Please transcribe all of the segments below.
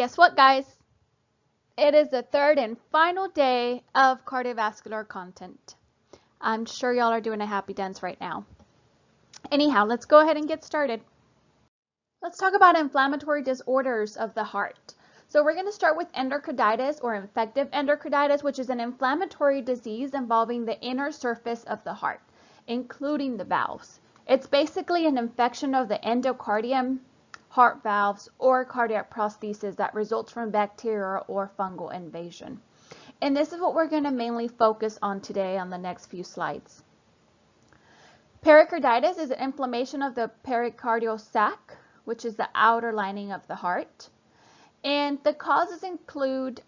Guess what, guys? It is the third and final day of cardiovascular content. I'm sure y'all are doing a happy dance right now. Anyhow, let's go ahead and get started. Let's talk about inflammatory disorders of the heart. So we're going to start with endocarditis or infective endocarditis, which is an inflammatory disease involving the inner surface of the heart, including the valves. It's basically an infection of the endocardium, heart valves, or cardiac prosthesis that results from bacterial or fungal invasion. And this is what we're going to mainly focus on today on the next few slides. Pericarditis is an inflammation of the pericardial sac, which is the outer lining of the heart. And the causes include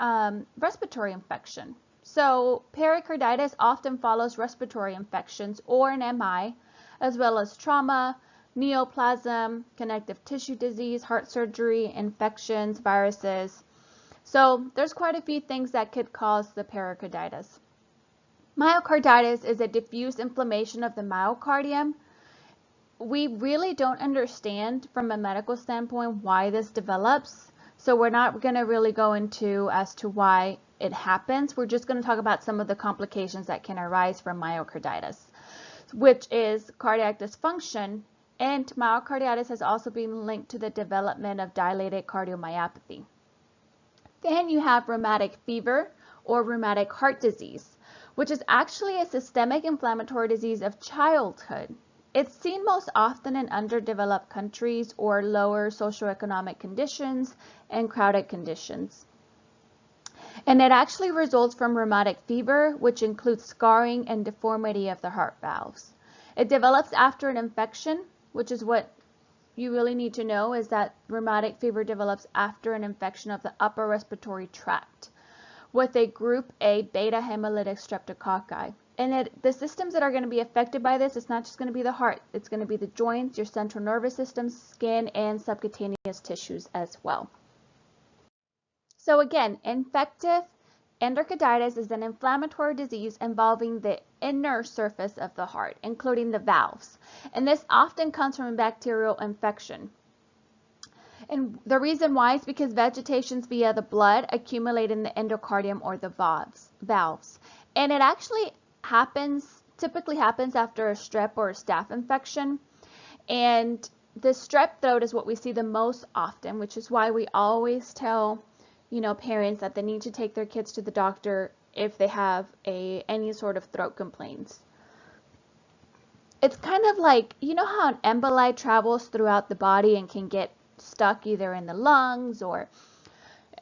respiratory infection. So pericarditis often follows respiratory infections or an MI, as well as trauma, neoplasm, connective tissue disease, heart surgery, infections, viruses. So there's quite a few things that could cause the pericarditis. Myocarditis is a diffuse inflammation of the myocardium. We really don't understand from a medical standpoint why this develops. So we're not going to really go into as to why it happens. We're just going to talk about some of the complications that can arise from myocarditis, which is cardiac dysfunction, and myocarditis has also been linked to the development of dilated cardiomyopathy. Then you have rheumatic fever or rheumatic heart disease, which is actually a systemic inflammatory disease of childhood. It's seen most often in underdeveloped countries or lower socioeconomic conditions and crowded conditions. And it actually results from rheumatic fever, which includes scarring and deformity of the heart valves. It develops after an infection, which is what you really need to know, is that rheumatic fever develops after an infection of the upper respiratory tract with a group A beta hemolytic streptococci. And the systems that are going to be affected by this, it's not just going to be the heart, it's going to be the joints, your central nervous system, skin, and subcutaneous tissues as well. So again, infective endocarditis is an inflammatory disease involving the inner surface of the heart, including the valves. And this often comes from a bacterial infection. And the reason why is because vegetations via the blood accumulate in the endocardium or the valves. And it actually typically happens after a strep or a staph infection. And the strep throat is what we see the most often, which is why we always tell parents that they need to take their kids to the doctor if they have any sort of throat complaints. It's kind of like, how an emboli travels throughout the body and can get stuck either in the lungs or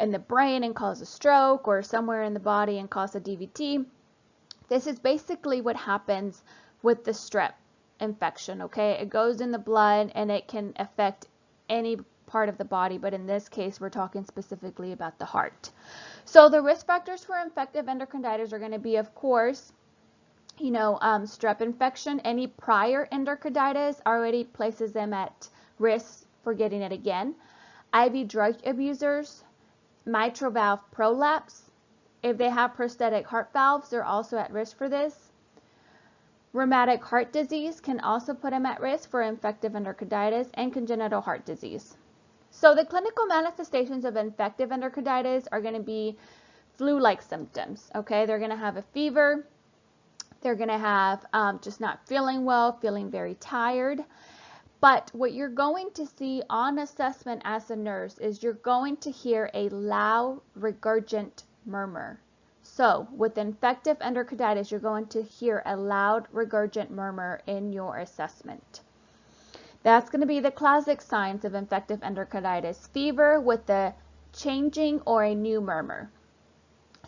in the brain and cause a stroke, or somewhere in the body and cause a DVT. This is basically what happens with the strep infection, okay? It goes in the blood and it can affect any part of the body, but in this case, we're talking specifically about the heart. So the risk factors for infective endocarditis are going to be, of course, strep infection. Any prior endocarditis already places them at risk for getting it again. IV drug abusers, mitral valve prolapse. If they have prosthetic heart valves, they're also at risk for this. Rheumatic heart disease can also put them at risk for infective endocarditis, and congenital heart disease. So the clinical manifestations of infective endocarditis are going to be flu-like symptoms, okay? They're going to have a fever. They're going to have just not feeling well, feeling very tired. But what you're going to see on assessment as a nurse is you're going to hear a loud regurgent murmur. So with infective endocarditis, you're going to hear a loud regurgent murmur in your assessment. That's going to be the classic signs of infective endocarditis: fever with a changing or a new murmur.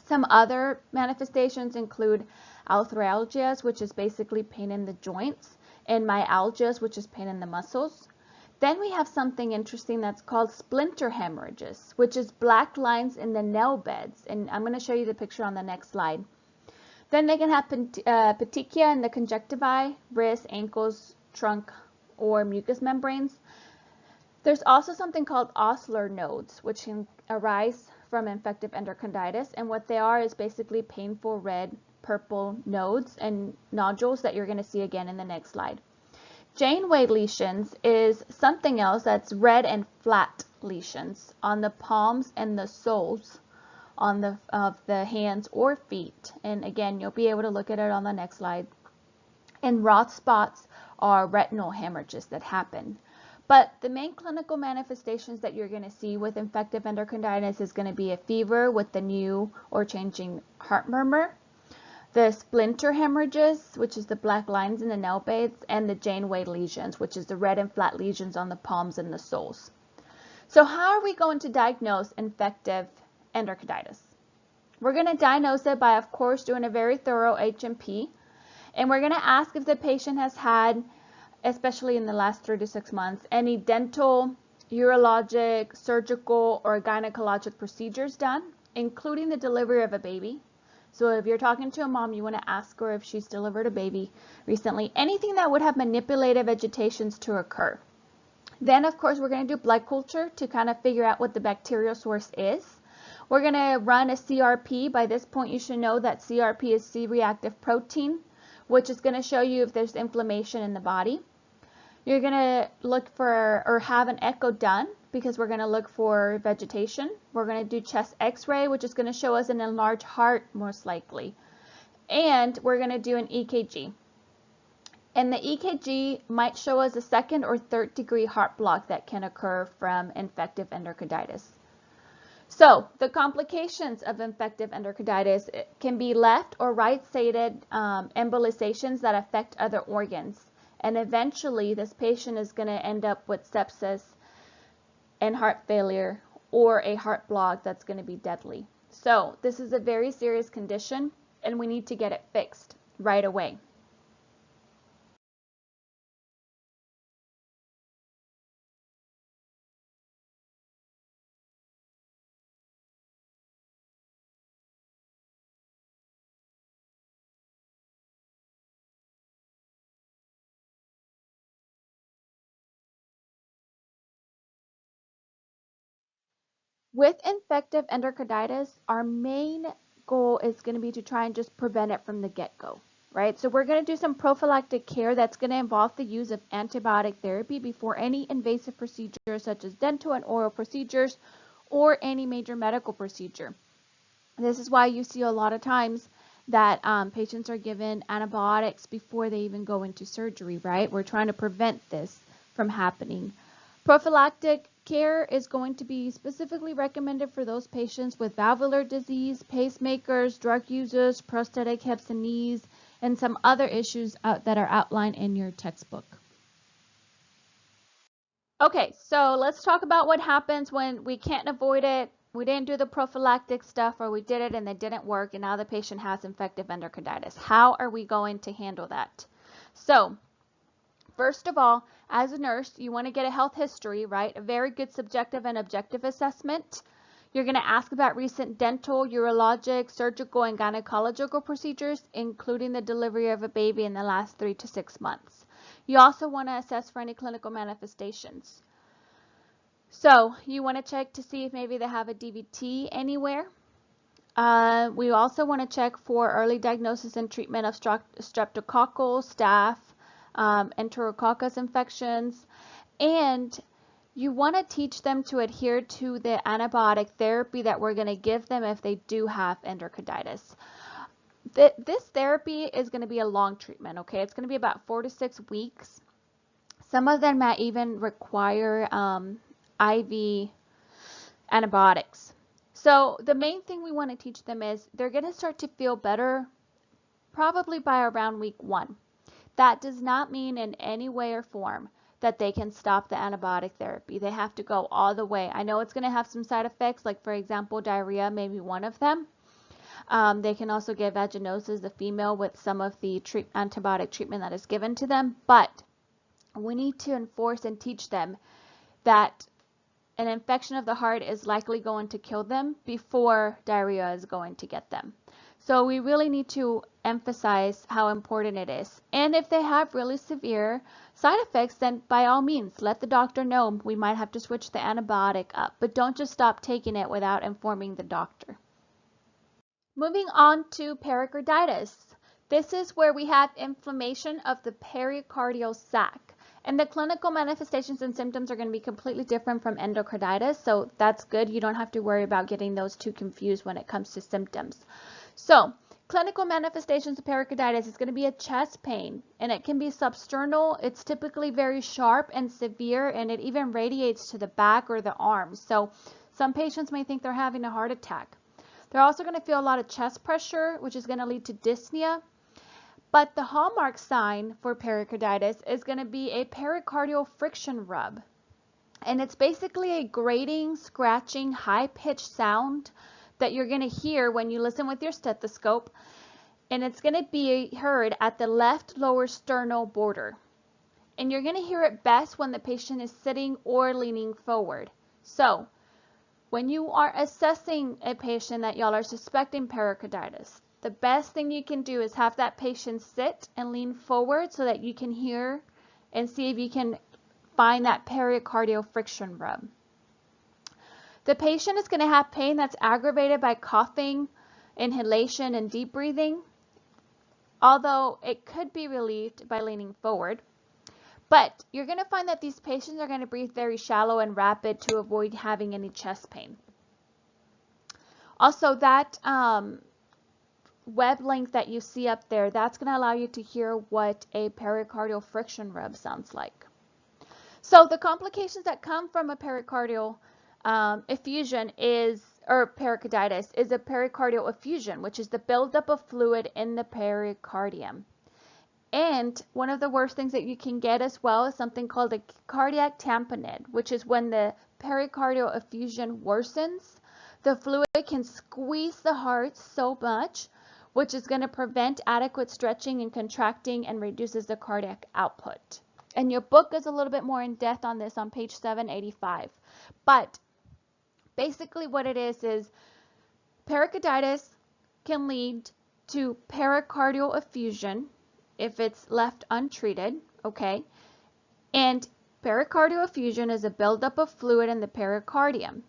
Some other manifestations include arthralgias, which is basically pain in the joints, and myalgias, which is pain in the muscles. Then we have something interesting that's called splinter hemorrhages, which is black lines in the nail beds. And I'm going to show you the picture on the next slide. Then they can have petechia in the conjunctivae, wrists, ankles, trunk, or mucous membranes. There's also something called Osler nodes, which can arise from infective endocarditis. And what they are is basically painful red, purple nodes and nodules that you're going to see again in the next slide. Janeway lesions is something else that's red and flat lesions on the palms and the soles of the hands or feet. And again, you'll be able to look at it on the next slide. And Roth spots are retinal hemorrhages that happen. But the main clinical manifestations that you're going to see with infective endocarditis is going to be a fever with the new or changing heart murmur, the splinter hemorrhages, which is the black lines in the nail beds, and the Janeway lesions, which is the red and flat lesions on the palms and the soles. So how are we going to diagnose infective endocarditis? We're going to diagnose it by, of course, doing a very thorough H&P, and we're going to ask if the patient has had, especially in the last 3 to 6 months, any dental, urologic, surgical, or gynecologic procedures done, including the delivery of a baby. So if you're talking to a mom, you want to ask her if she's delivered a baby recently. Anything that would have manipulated vegetations to occur. Then, of course, we're going to do blood culture to kind of figure out what the bacterial source is. We're going to run a CRP. By this point, you should know that CRP is C-reactive protein, which is going to show you if there's inflammation in the body. You're going to look for or have an echo done because we're going to look for vegetation. We're going to do chest x-ray, which is going to show us an enlarged heart most likely. And we're going to do an EKG. And the EKG might show us a second or third degree heart block that can occur from infective endocarditis. So the complications of infective endocarditis can be left or right-sided embolizations that affect other organs. And eventually this patient is going to end up with sepsis and heart failure or a heart block that's going to be deadly. So this is a very serious condition and we need to get it fixed right away. With infective endocarditis, our main goal is going to be to try and just prevent it from the get-go, right? So we're going to do some prophylactic care that's going to involve the use of antibiotic therapy before any invasive procedures such as dental and oral procedures or any major medical procedure. This is why you see a lot of times that patients are given antibiotics before they even go into surgery, right? We're trying to prevent this from happening. Prophylactic care is going to be specifically recommended for those patients with valvular disease, pacemakers, drug users, prosthetic hips and knees, and some other issues that are outlined in your textbook. Okay, so let's talk about what happens when we can't avoid it. We didn't do the prophylactic stuff, or we did it and it didn't work, and now the patient has infective endocarditis. How are we going to handle that? So, first of all, as a nurse, you want to get a health history, right? A very good subjective and objective assessment. You're going to ask about recent dental, urologic, surgical, and gynecological procedures, including the delivery of a baby in the last 3 to 6 months. You also want to assess for any clinical manifestations. So you want to check to see if maybe they have a DVT anywhere. We also want to check for early diagnosis and treatment of streptococcal, staph, enterococcus infections, and you want to teach them to adhere to the antibiotic therapy that we're going to give them if they do have endocarditis. This therapy is going to be a long treatment, okay? It's going to be about 4 to 6 weeks. Some of them might even require IV antibiotics. So the main thing we want to teach them is they're going to start to feel better probably by around week 1. That does not mean in any way or form that they can stop the antibiotic therapy. They have to go all the way. I know it's going to have some side effects, like for example, diarrhea may be one of them. They can also get vaginosis, the female, with some of the antibiotic treatment that is given to them. But we need to enforce and teach them that an infection of the heart is likely going to kill them before diarrhea is going to get them. So we really need to emphasize how important it is. And if they have really severe side effects, then by all means, let the doctor know. We might have to switch the antibiotic up, but don't just stop taking it without informing the doctor. Moving on to pericarditis. This is where we have inflammation of the pericardial sac. And the clinical manifestations and symptoms are going to be completely different from endocarditis, so that's good. You don't have to worry about getting those two confused when it comes to symptoms. So, clinical manifestations of pericarditis is going to be a chest pain, and it can be substernal. It's typically very sharp and severe, and it even radiates to the back or the arms. So, some patients may think they're having a heart attack. They're also going to feel a lot of chest pressure, which is going to lead to dyspnea. But the hallmark sign for pericarditis is going to be a pericardial friction rub. And it's basically a grating, scratching, high-pitched sound that you're going to hear when you listen with your stethoscope. And it's going to be heard at the left lower sternal border. And you're going to hear it best when the patient is sitting or leaning forward. So, when you are assessing a patient that y'all are suspecting pericarditis, the best thing you can do is have that patient sit and lean forward so that you can hear and see if you can find that pericardial friction rub. The patient is going to have pain that's aggravated by coughing, inhalation, and deep breathing, although it could be relieved by leaning forward. But you're going to find that these patients are going to breathe very shallow and rapid to avoid having any chest pain. Also, that web link that you see up there, that's going to allow you to hear what a pericardial friction rub sounds like. So the complications that come from a pericardial effusion or pericarditis is a pericardial effusion, which is the buildup of fluid in the pericardium. And one of the worst things that you can get as well is something called a cardiac tamponade, which is when the pericardial effusion worsens. The fluid can squeeze the heart so much, which is going to prevent adequate stretching and contracting and reduces the cardiac output. And your book is a little bit more in depth on this on page 785. But basically what it is pericarditis can lead to pericardial effusion if it's left untreated, okay? And pericardial effusion is a buildup of fluid in the pericardium.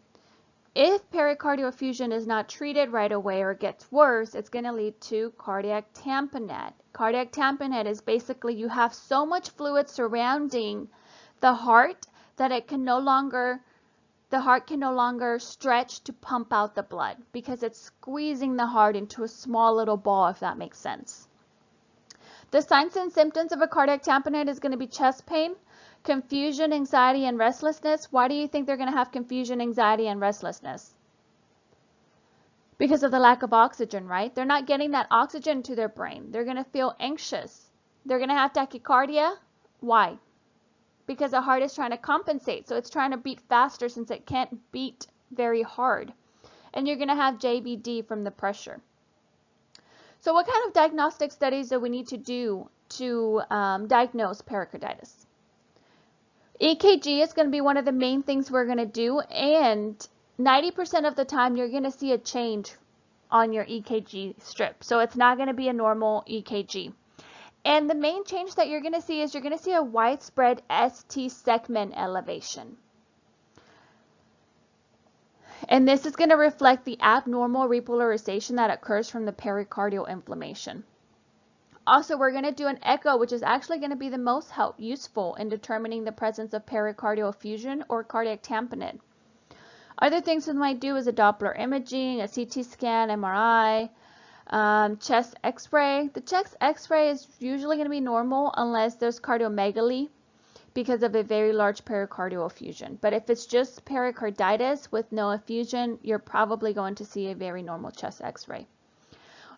If pericardial effusion is not treated right away or gets worse, it's going to lead to cardiac tamponade. Cardiac tamponade is basically you have so much fluid surrounding the heart that the heart can no longer stretch to pump out the blood because it's squeezing the heart into a small little ball, if that makes sense. The signs and symptoms of a cardiac tamponade is going to be chest pain, confusion, anxiety, and restlessness. Why do you think they're going to have confusion, anxiety, and restlessness? Because of the lack of oxygen, right? They're not getting that oxygen to their brain. They're going to feel anxious. They're going to have tachycardia. Why? Because the heart is trying to compensate. So it's trying to beat faster since it can't beat very hard. And you're going to have JVD from the pressure. So what kind of diagnostic studies do we need to do to diagnose pericarditis? EKG is going to be one of the main things we're going to do, and 90% of the time you're going to see a change on your EKG strip. So it's not going to be a normal EKG. And the main change that you're going to see is you're going to see a widespread ST segment elevation. And this is going to reflect the abnormal repolarization that occurs from the pericardial inflammation. Also, we're going to do an echo, which is actually going to be the most useful in determining the presence of pericardial effusion or cardiac tamponade. Other things we might do is a Doppler imaging, a CT scan, MRI, chest x-ray. The chest x-ray is usually going to be normal unless there's cardiomegaly because of a very large pericardial effusion. But if it's just pericarditis with no effusion, you're probably going to see a very normal chest x-ray.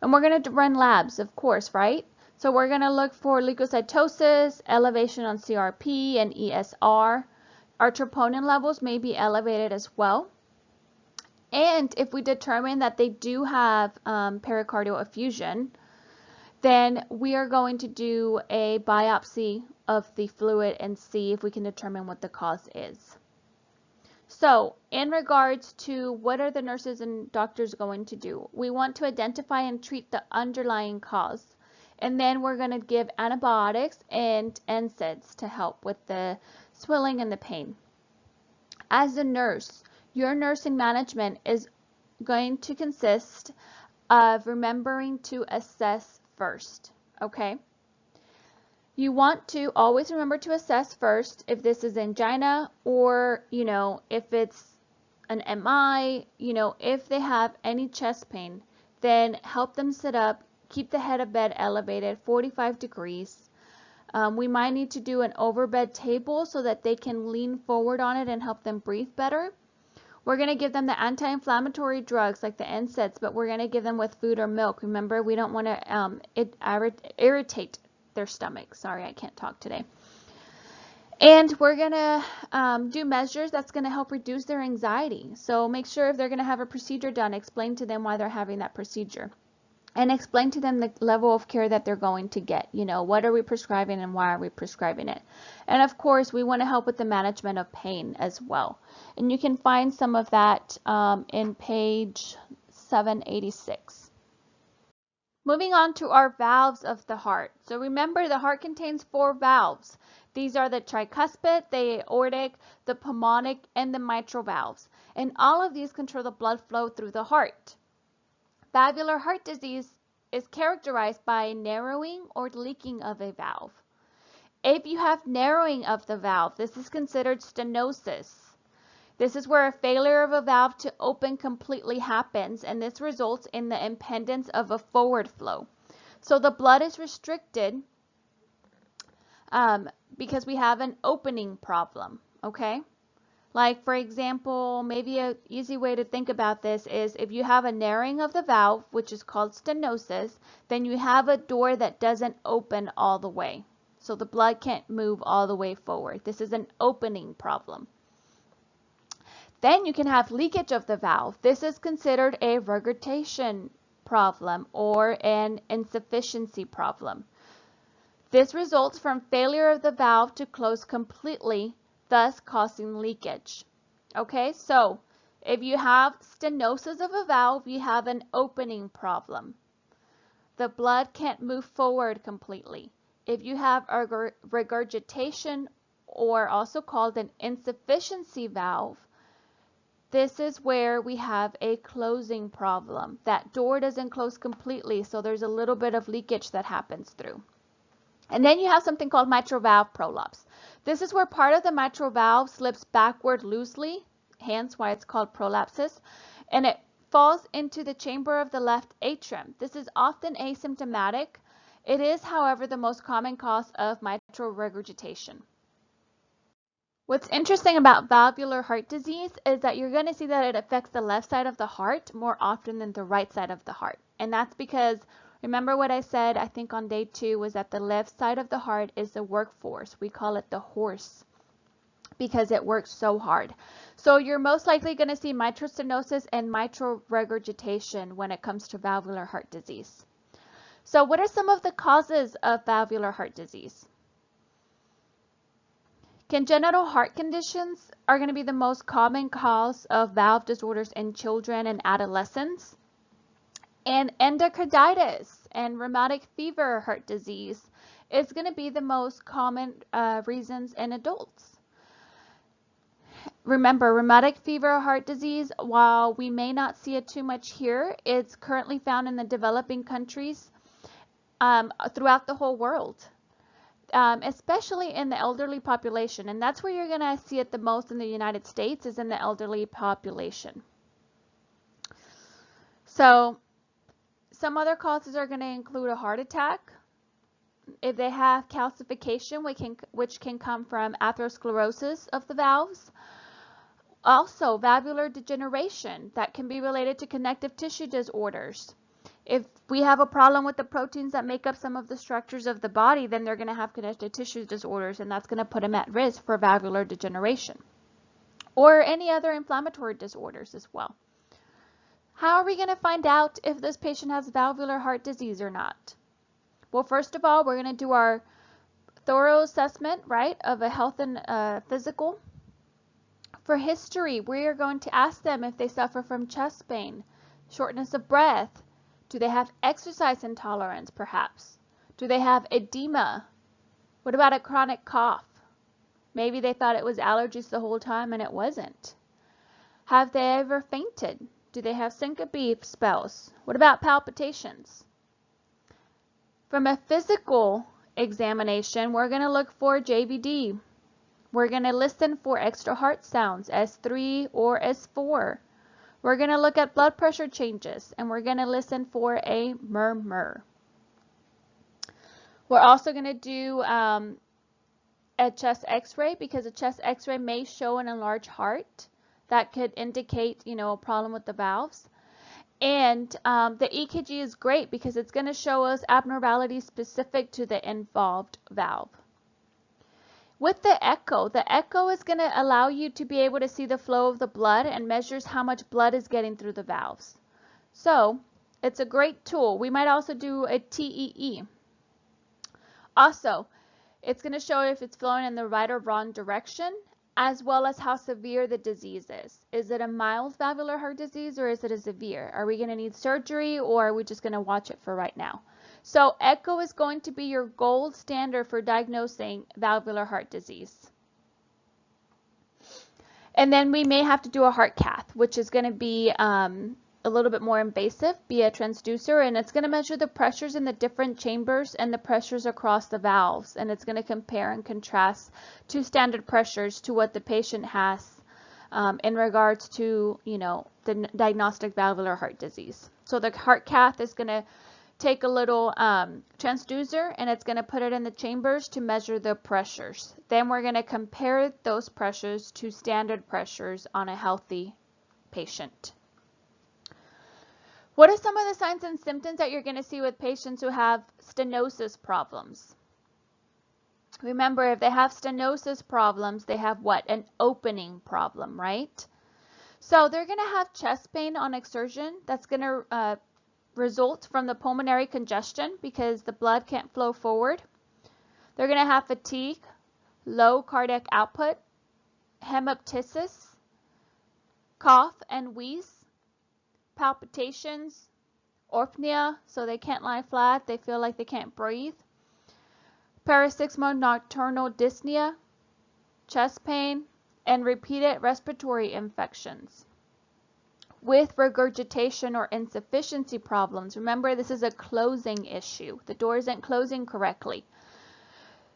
And we're going to run labs, of course, right? So we're going to look for leukocytosis, elevation on CRP and ESR. Our troponin levels may be elevated as well. And if we determine that they do have pericardial effusion, then we are going to do a biopsy of the fluid and see if we can determine what the cause is. So in regards to what are the nurses and doctors going to do, we want to identify and treat the underlying cause. And then we're going to give antibiotics and NSAIDs to help with the swelling and the pain. As a nurse, your nursing management is going to consist of remembering to assess first, okay? You want to always remember to assess first if this is angina or, if it's an MI, if they have any chest pain, then help them sit up, keep the head of bed elevated 45 degrees. We might need to do an overbed table so that they can lean forward on it and help them breathe better. We're going to give them the anti-inflammatory drugs like the NSAIDs, but we're going to give them with food or milk. Remember, we don't want to irritate their stomach. Sorry, I can't talk today. And we're going to do measures that's going to help reduce their anxiety. So make sure if they're going to have a procedure done, explain to them why they're having that procedure. And explain to them the level of care that they're going to get. What are we prescribing and why are we prescribing it? And of course, we want to help with the management of pain as well. And you can find some of that in page 786. Moving on to our valves of the heart. So remember, the heart contains 4 valves. These are the tricuspid, the aortic, the pulmonic, and the mitral valves. And all of these control the blood flow through the heart. Valvular heart disease is characterized by narrowing or leaking of a valve. If you have narrowing of the valve, this is considered stenosis. This is where a failure of a valve to open completely happens, and this results in the impedance of a forward flow. So the blood is restricted because we have an opening problem, okay? Like, for example, maybe an easy way to think about this is if you have a narrowing of the valve, which is called stenosis, then you have a door that doesn't open all the way. So the blood can't move all the way forward. This is an opening problem. Then you can have leakage of the valve. This is considered a regurgitation problem or an insufficiency problem. This results from failure of the valve to close completely, thus causing leakage. Okay, so if you have stenosis of a valve, you have an opening problem. The blood can't move forward completely. If you have a regurgitation, or also called an insufficiency valve, this is where we have a closing problem. That door doesn't close completely, so there's a little bit of leakage that happens through. And then you have something called mitral valve prolapse. This is where part of the mitral valve slips backward loosely, hence why it's called prolapsus, and it falls into the chamber of the left atrium. This is often asymptomatic. It is, however, the most common cause of mitral regurgitation. What's interesting about valvular heart disease is that you're going to see that it affects the left side of the heart more often than the right side of the heart. And that's because, remember what I said, I think on day 2, was that the left side of the heart is the workforce. We call it the horse because it works so hard. So you're most likely going to see mitral stenosis and mitral regurgitation when it comes to valvular heart disease. So what are some of the causes of valvular heart disease? Congenital heart conditions are going to be the most common cause of valve disorders in children and adolescents. And endocarditis and rheumatic fever heart disease is going to be the most common reasons in adults. Remember, rheumatic fever heart disease, while we may not see it too much here, it's currently found in the developing countries throughout the whole world. Especially in the elderly population, and that's where you're going to see it the most in the United States, is in the elderly population. So some other causes are going to include a heart attack. If they have calcification, which can come from atherosclerosis of the valves. Also, valvular degeneration that can be related to connective tissue disorders. If we have a problem with the proteins that make up some of the structures of the body, then they're going to have connective tissue disorders, and that's going to put them at risk for valvular degeneration. Or any other inflammatory disorders as well. How are we going to find out if this patient has valvular heart disease or not? Well, first of all, we're going to do our thorough assessment, right, of a health and physical. For history, we are going to ask them if they suffer from chest pain, shortness of breath. Do they have exercise intolerance, perhaps? Do they have edema? What about a chronic cough? Maybe they thought it was allergies the whole time and it wasn't. Have they ever fainted? Do they have syncope spells? What about palpitations? From a physical examination, we're going to look for JVD. We're going to listen for extra heart sounds, S3 or S4. We're going to look at blood pressure changes, and we're going to listen for a murmur. We're also going to do a chest x-ray, because a chest x-ray may show an enlarged heart. That could indicate, a problem with the valves. And the EKG is great because it's going to show us abnormalities specific to the involved valve. With the echo is going to allow you to be able to see the flow of the blood and measures how much blood is getting through the valves. So it's a great tool. We might also do a TEE. Also, it's going to show if it's flowing in the right or wrong direction, as well as how severe the disease is. Is it a mild valvular heart disease, or is it a severe? Are we going to need surgery, or are we just going to watch it for right now? So echo is going to be your gold standard for diagnosing valvular heart disease. And then we may have to do a heart cath, which is going to be a little bit more invasive, be a transducer, and it's going to measure the pressures in the different chambers and the pressures across the valves, and it's going to compare and contrast to standard pressures to what the patient has in regards to, the diagnostic valvular heart disease. So the heart cath is going to take a little transducer, and it's going to put it in the chambers to measure the pressures. Then we're going to compare those pressures to standard pressures on a healthy patient. What are some of the signs and symptoms that you're going to see with patients who have stenosis problems? Remember, if they have stenosis problems, they have what? An opening problem, right? So they're going to have chest pain on exertion. That's going to result from the pulmonary congestion because the blood can't flow forward. They're going to have fatigue, low cardiac output, hemoptysis, cough and wheeze, palpitations, orthopnea, so they can't lie flat, they feel like they can't breathe, paroxysmal nocturnal dyspnea, chest pain, and repeated respiratory infections. With regurgitation or insufficiency problems, remember this is a closing issue. The door isn't closing correctly.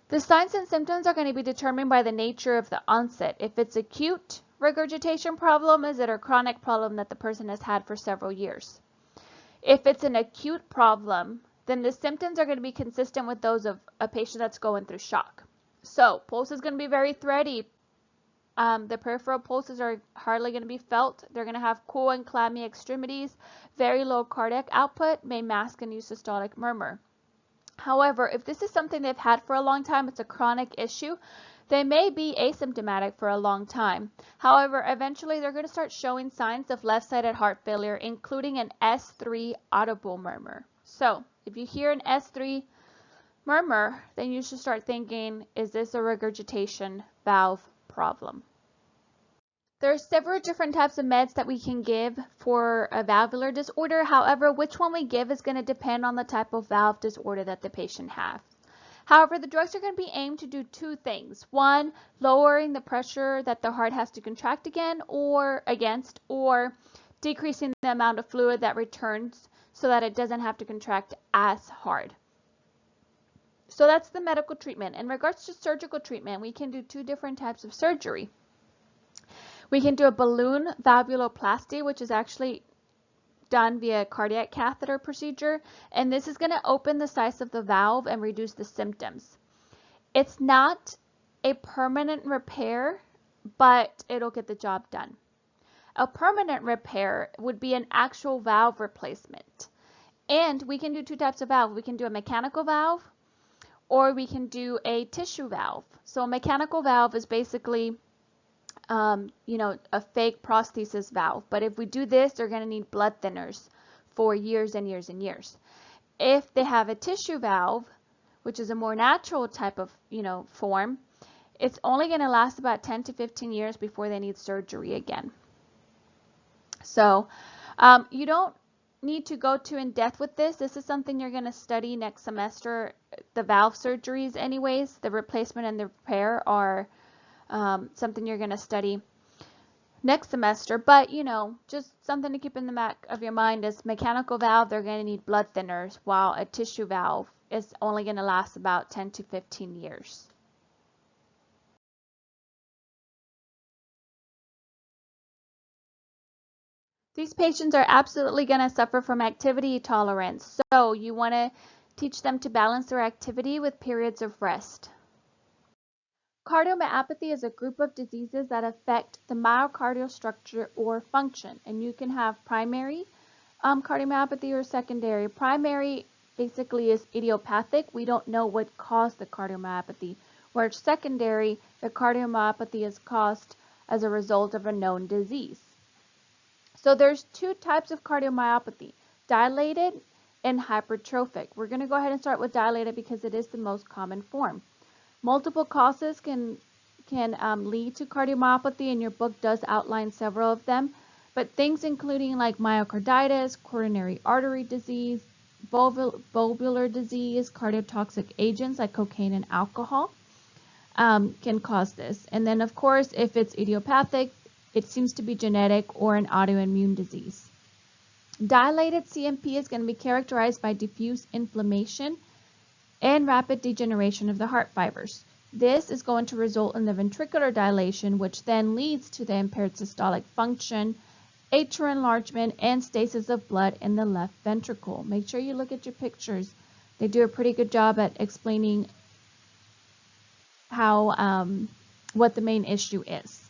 The signs and symptoms are going to be determined by the nature of the onset. If it's acute regurgitation problem, is it a chronic problem that the person has had for several years? If it's an acute problem, then the symptoms are going to be consistent with those of a patient that's going through shock. So pulse is going to be very thready. The peripheral pulses are hardly going to be felt. They're going to have cool and clammy extremities, very low cardiac output, may mask a eusystolic murmur. However, if this is something they've had for a long time, it's a chronic issue, they may be asymptomatic for a long time. However, eventually they're going to start showing signs of left-sided heart failure, including an S3 audible murmur. So if you hear an S3 murmur, then you should start thinking, is this a regurgitation valve problem? There are several different types of meds that we can give for a valvular disorder. However, which one we give is going to depend on the type of valve disorder that the patient has. However, the drugs are going to be aimed to do two things. One, lowering the pressure that the heart has to contract again or decreasing the amount of fluid that returns so that it doesn't have to contract as hard. So that's the medical treatment. In regards to surgical treatment, we can do two different types of surgery. We can do a balloon valvuloplasty, which is actually done via cardiac catheter procedure, and this is going to open the size of the valve and reduce the symptoms. It's not a permanent repair, but it'll get the job done. A permanent repair would be an actual valve replacement. And we can do two types of valve. We can do a mechanical valve or we can do a tissue valve. So a mechanical valve is basically a fake prosthesis valve. But if we do this, they're going to need blood thinners for years and years and years. If they have a tissue valve, which is a more natural type of, form, it's only going to last about 10 to 15 years before they need surgery again. So you don't need to go too in depth with this. This is something you're going to study next semester. The valve surgeries anyways, the replacement and the repair are something you're going to study next semester, but just something to keep in the back of your mind is mechanical valve, they're going to need blood thinners, while a tissue valve, is only going to last about 10 to 15 years. These patients are absolutely going to suffer from activity tolerance, so you want to teach them to balance their activity with periods of rest. Cardiomyopathy is a group of diseases that affect the myocardial structure or function, and you can have primary cardiomyopathy or secondary. Primary basically is idiopathic. We don't know what caused the cardiomyopathy, whereas secondary, the cardiomyopathy is caused as a result of a known disease. So there's two types of cardiomyopathy, dilated and hypertrophic. We're going to go ahead and start with dilated because it is the most common form. Multiple causes can lead to cardiomyopathy, and your book does outline several of them, but things including like myocarditis, coronary artery disease, valvular disease, cardiotoxic agents like cocaine and alcohol can cause this. And then of course, if it's idiopathic, it seems to be genetic or an autoimmune disease. Dilated CMP is going to be characterized by diffuse inflammation and rapid degeneration of the heart fibers. This is going to result in the ventricular dilation, which then leads to the impaired systolic function, atrial enlargement, and stasis of blood in the left ventricle. Make sure you look at your pictures. They do a pretty good job at explaining how what the main issue is.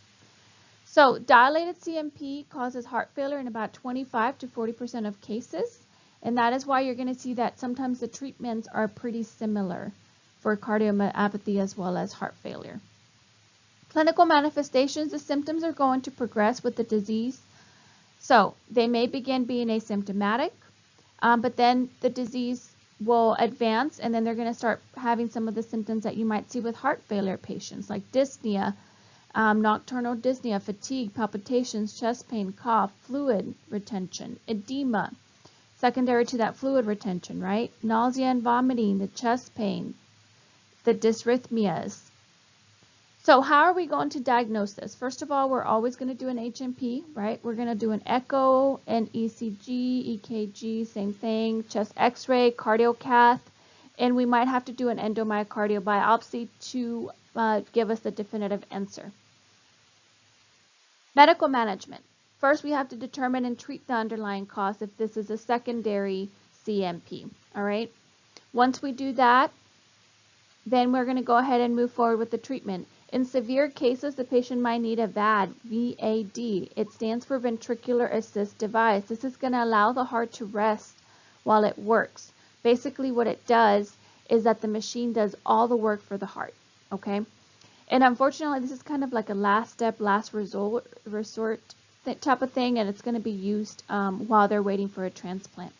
So dilated CMP causes heart failure in about 25 to 40% of cases. And that is why you're going to see that sometimes the treatments are pretty similar for cardiomyopathy as well as heart failure. Clinical manifestations, the symptoms are going to progress with the disease. So they may begin being asymptomatic, but then the disease will advance, and then they're going to start having some of the symptoms that you might see with heart failure patients, like dyspnea, nocturnal dyspnea, fatigue, palpitations, chest pain, cough, fluid retention, edema. Secondary to that fluid retention, right? Nausea and vomiting, the chest pain, the dysrhythmias. So how are we going to diagnose this? First of all, we're always going to do an HMP, right? We're going to do an echo, an ECG, EKG, same thing, chest x-ray, cardiocath, and we might have to do an endomyocardial biopsy to give us the definitive answer. Medical management. First, we have to determine and treat the underlying cause if this is a secondary CMP, all right? Once we do that, then we're going to go ahead and move forward with the treatment. In severe cases, the patient might need a VAD, V-A-D. It stands for ventricular assist device. This is going to allow the heart to rest while it works. Basically, what it does is that the machine does all the work for the heart, okay? And unfortunately, this is kind of like a last step, last resort type of thing, and it's going to be used while they're waiting for a transplant.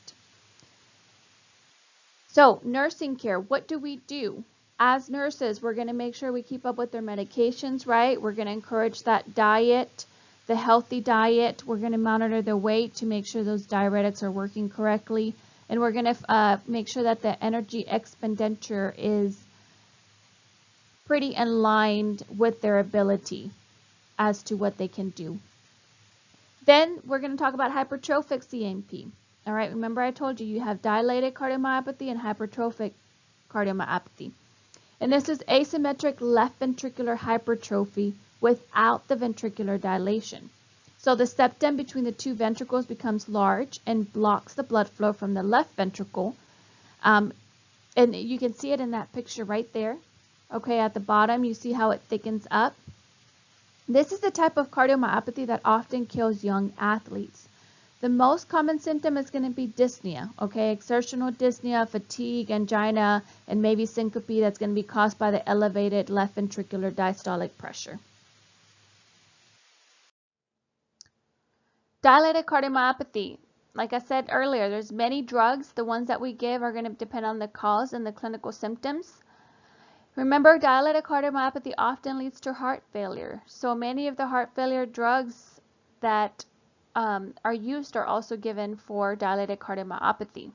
So, nursing care, what do we do? As nurses, we're going to make sure we keep up with their medications, right? We're going to encourage that diet, the healthy diet. We're going to monitor their weight to make sure those diuretics are working correctly. And we're going to make sure that the energy expenditure is pretty aligned with their ability as to what they can do. Then we're going to talk about hypertrophic CMP. All right, remember I told you you have dilated cardiomyopathy and hypertrophic cardiomyopathy. And this is asymmetric left ventricular hypertrophy without the ventricular dilation. So the septum between the two ventricles becomes large and blocks the blood flow from the left ventricle. And you can see it in that picture right there. Okay, at the bottom, you see how it thickens up. This is the type of cardiomyopathy that often kills young athletes. The most common symptom is going to be dyspnea, okay, exertional dyspnea, fatigue, angina, and maybe syncope that's going to be caused by the elevated left ventricular diastolic pressure. Dilated cardiomyopathy. Like I said earlier, there's many drugs. The ones that we give are going to depend on the cause and the clinical symptoms. Remember, dilated cardiomyopathy often leads to heart failure. So many of the heart failure drugs that are used are also given for dilated cardiomyopathy.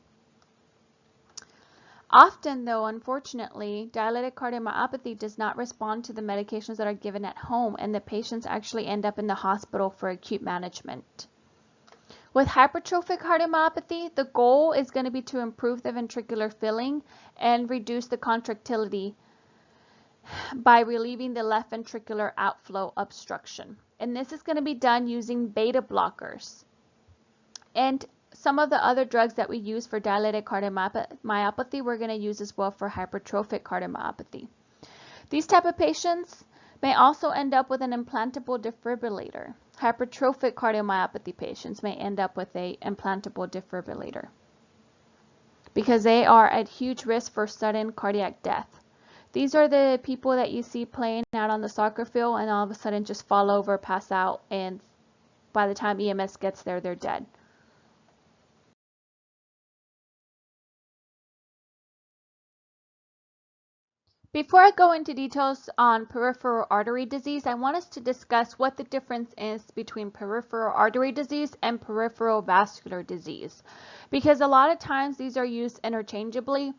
Often, though, unfortunately, dilated cardiomyopathy does not respond to the medications that are given at home, and the patients actually end up in the hospital for acute management. With hypertrophic cardiomyopathy, the goal is going to be to improve the ventricular filling and reduce the contractility by relieving the left ventricular outflow obstruction. And this is going to be done using beta blockers. And some of the other drugs that we use for dilated cardiomyopathy, we're going to use as well for hypertrophic cardiomyopathy. These type of patients may also end up with an implantable defibrillator. Hypertrophic cardiomyopathy patients may end up with an implantable defibrillator because they are at huge risk for sudden cardiac death. These are the people that you see playing out on the soccer field and all of a sudden just fall over, pass out, and by the time EMS gets there, they're dead. Before I go into details on peripheral artery disease, I want us to discuss what the difference is between peripheral artery disease and peripheral vascular disease. Because a lot of times these are used interchangeably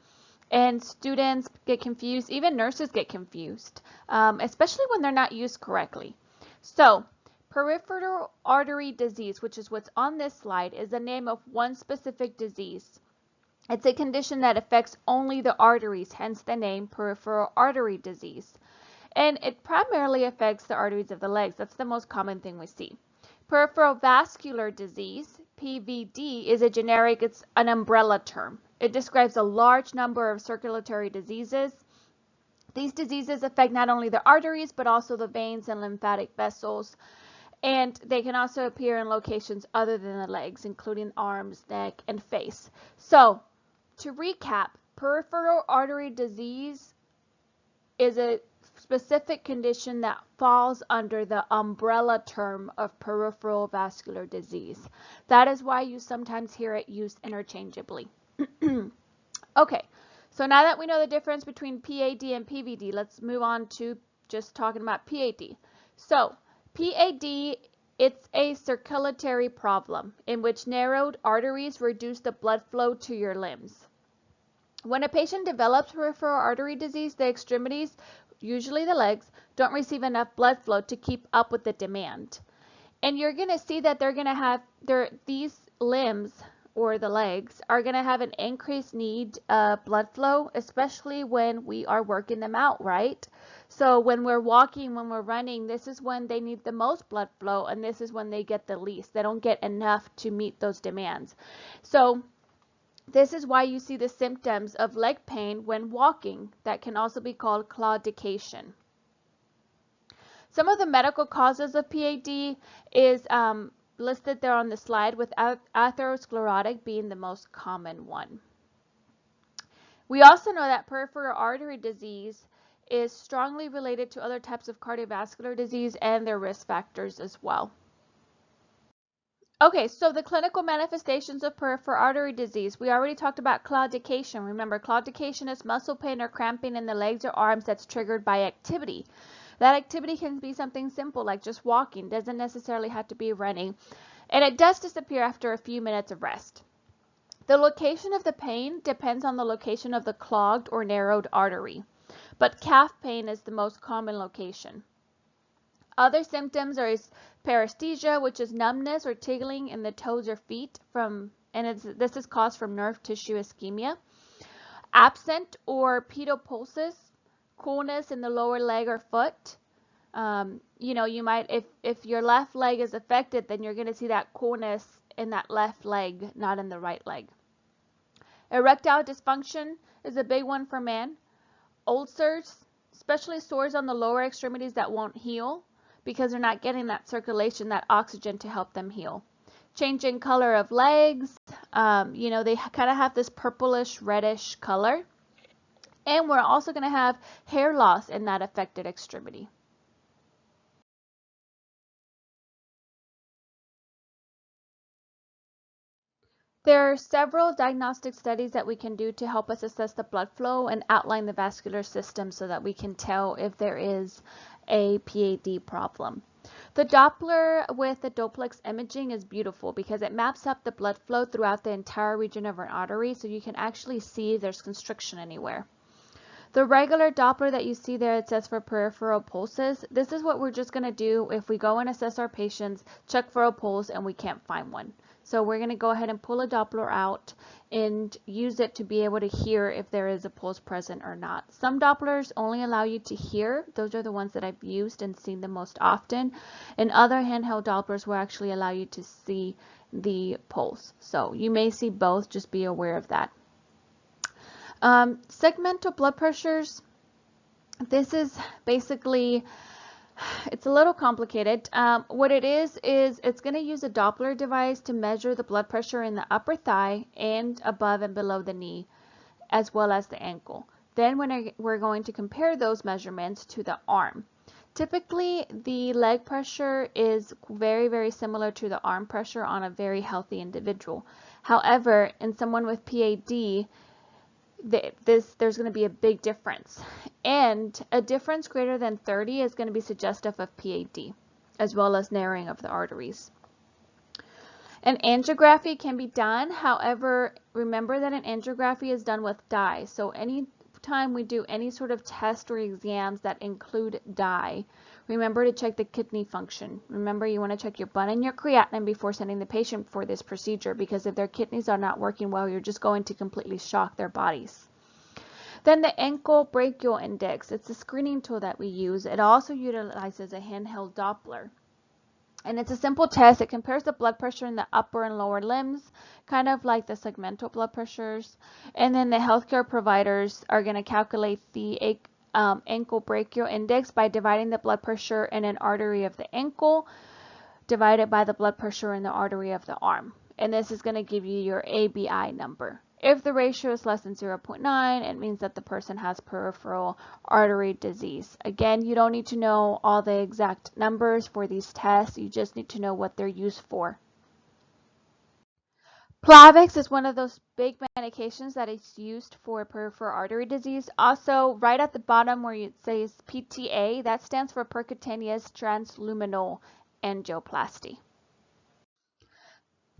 and students get confused, even nurses get confused, especially when they're not used correctly. So, peripheral artery disease, which is what's on this slide, is the name of one specific disease. It's a condition that affects only the arteries, hence the name peripheral artery disease. And it primarily affects the arteries of the legs. That's the most common thing we see. Peripheral vascular disease, PVD, is a generic, it's an umbrella term. It describes a large number of circulatory diseases. These diseases affect not only the arteries, but also the veins and lymphatic vessels. And they can also appear in locations other than the legs, including arms, neck, and face. So, to recap, peripheral artery disease is a specific condition that falls under the umbrella term of peripheral vascular disease. That is why you sometimes hear it used interchangeably. Okay, so now that we know the difference between PAD and PVD, let's move on to just talking about PAD. So, PAD, it's a circulatory problem in which narrowed arteries reduce the blood flow to your limbs. When a patient develops peripheral artery disease, the extremities, usually the legs, don't receive enough blood flow to keep up with the demand. And you're going to see that they're going to have these limbs or the legs are going to have an increased need of blood flow, especially when we are working them out, right? So when we're walking, when we're running, this is when they need the most blood flow, and this is when they get the least. They don't get enough to meet those demands. So this is why you see the symptoms of leg pain when walking. That can also be called claudication. Some of the medical causes of PAD is listed there on the slide, with atherosclerotic being the most common one. We also know that peripheral artery disease is strongly related to other types of cardiovascular disease and their risk factors as well. Okay, so the clinical manifestations of peripheral artery disease. We already talked about claudication. Remember, claudication is muscle pain or cramping in the legs or arms that's triggered by activity. That activity can be something simple like just walking, doesn't necessarily have to be running, and it does disappear after a few minutes of rest. The location of the pain depends on the location of the clogged or narrowed artery, but calf pain is the most common location. Other symptoms are paresthesia, which is numbness or tingling in the toes or feet this is caused from nerve tissue ischemia. Absent or pedipulsus, coolness in the lower leg or foot. You might, if your left leg is affected, then you're going to see that coolness in that left leg, not in the right leg. Erectile dysfunction is a big one for men. Ulcers, especially sores on the lower extremities that won't heal because they're not getting that circulation, that oxygen to help them heal. Change in color of legs, they kind of have this purplish reddish color. And we're also going to have hair loss in that affected extremity. There are several diagnostic studies that we can do to help us assess the blood flow and outline the vascular system so that we can tell if there is a PAD problem. The Doppler with the Doplex imaging is beautiful because it maps up the blood flow throughout the entire region of an artery so you can actually see if there's constriction anywhere. The regular Doppler that you see there, it says for peripheral pulses. This is what we're just going to do if we go and assess our patients, check for a pulse, and we can't find one. So we're going to go ahead and pull a Doppler out and use it to be able to hear if there is a pulse present or not. Some Dopplers only allow you to hear. Those are the ones that I've used and seen the most often. And other handheld Dopplers will actually allow you to see the pulse. So you may see both, just be aware of that. Segmental blood pressures. This is basically, it's a little complicated. What it is it's going to use a Doppler device to measure the blood pressure in the upper thigh and above and below the knee, as well as the ankle. Then we're going to compare those measurements to the arm. Typically, the leg pressure is very, very similar to the arm pressure on a very healthy individual. However, in someone with PAD, there's going to be a big difference, and a difference greater than 30 is going to be suggestive of PAD, as well as narrowing of the arteries. An angiography can be done. However, remember that an angiography is done with dye. So anytime we do any sort of test or exams that include dye, remember to check the kidney function. Remember, you want to check your BUN and your creatinine before sending the patient for this procedure, because if their kidneys are not working well, you're just going to completely shock their bodies. Then the ankle brachial index. It's a screening tool that we use. It also utilizes a handheld Doppler. And it's a simple test. It compares the blood pressure in the upper and lower limbs, kind of like the segmental blood pressures. And then the healthcare providers are going to calculate the ankle brachial index by dividing the blood pressure in an artery of the ankle divided by the blood pressure in the artery of the arm. And this is going to give you your ABI number. If the ratio is less than 0.9, it means that the person has peripheral artery disease. Again, you don't need to know all the exact numbers for these tests. You just need to know what they're used for. Plavix is one of those big medications that is used for peripheral artery disease. Also, right at the bottom where it says PTA, that stands for percutaneous transluminal angioplasty.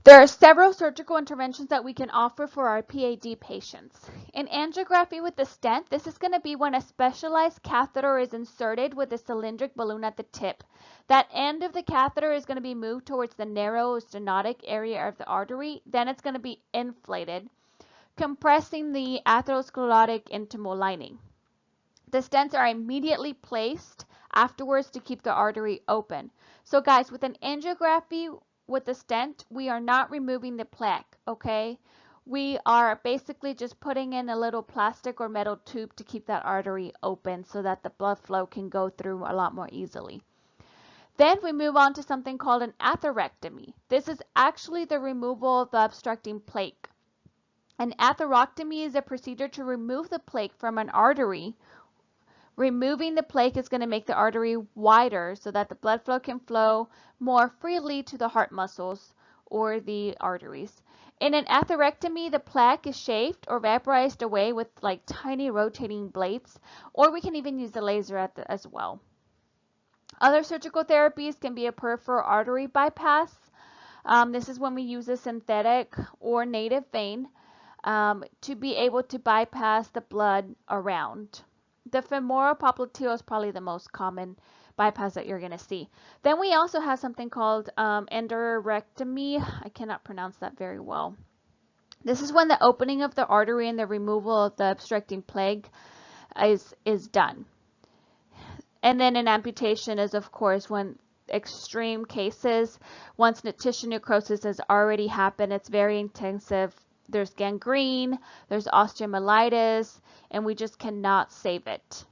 There are several surgical interventions that we can offer for our PAD patients. In angiography with the stent, this is going to be when a specialized catheter is inserted with a cylindric balloon at the tip. That end of the catheter is going to be moved towards the narrow stenotic area of the artery. Then it's going to be inflated, compressing the atherosclerotic intimal lining. The stents are immediately placed afterwards to keep the artery open. So guys, with an angiography with the stent, we are not removing the plaque, okay? We are basically just putting in a little plastic or metal tube to keep that artery open so that the blood flow can go through a lot more easily. Then we move on to something called an atherectomy. This is actually the removal of the obstructing plaque. An atherectomy is a procedure to remove the plaque from an artery. Removing the plaque is going to make the artery wider so that the blood flow can flow more freely to the heart muscles or the arteries. In an atherectomy, the plaque is shaved or vaporized away with like tiny rotating blades, or we can even use the laser as well. Other surgical therapies can be a peripheral artery bypass. This is when we use a synthetic or native vein to be able to bypass the blood around. The femoral popliteal is probably the most common bypass that you're going to see. Then we also have something called endarterectomy. I cannot pronounce that very well. This is when the opening of the artery and the removal of the obstructing plaque is done. And then an amputation is, of course, when extreme cases, once tissue necrosis has already happened, it's very intensive. There's gangrene, there's osteomyelitis, and we just cannot save it.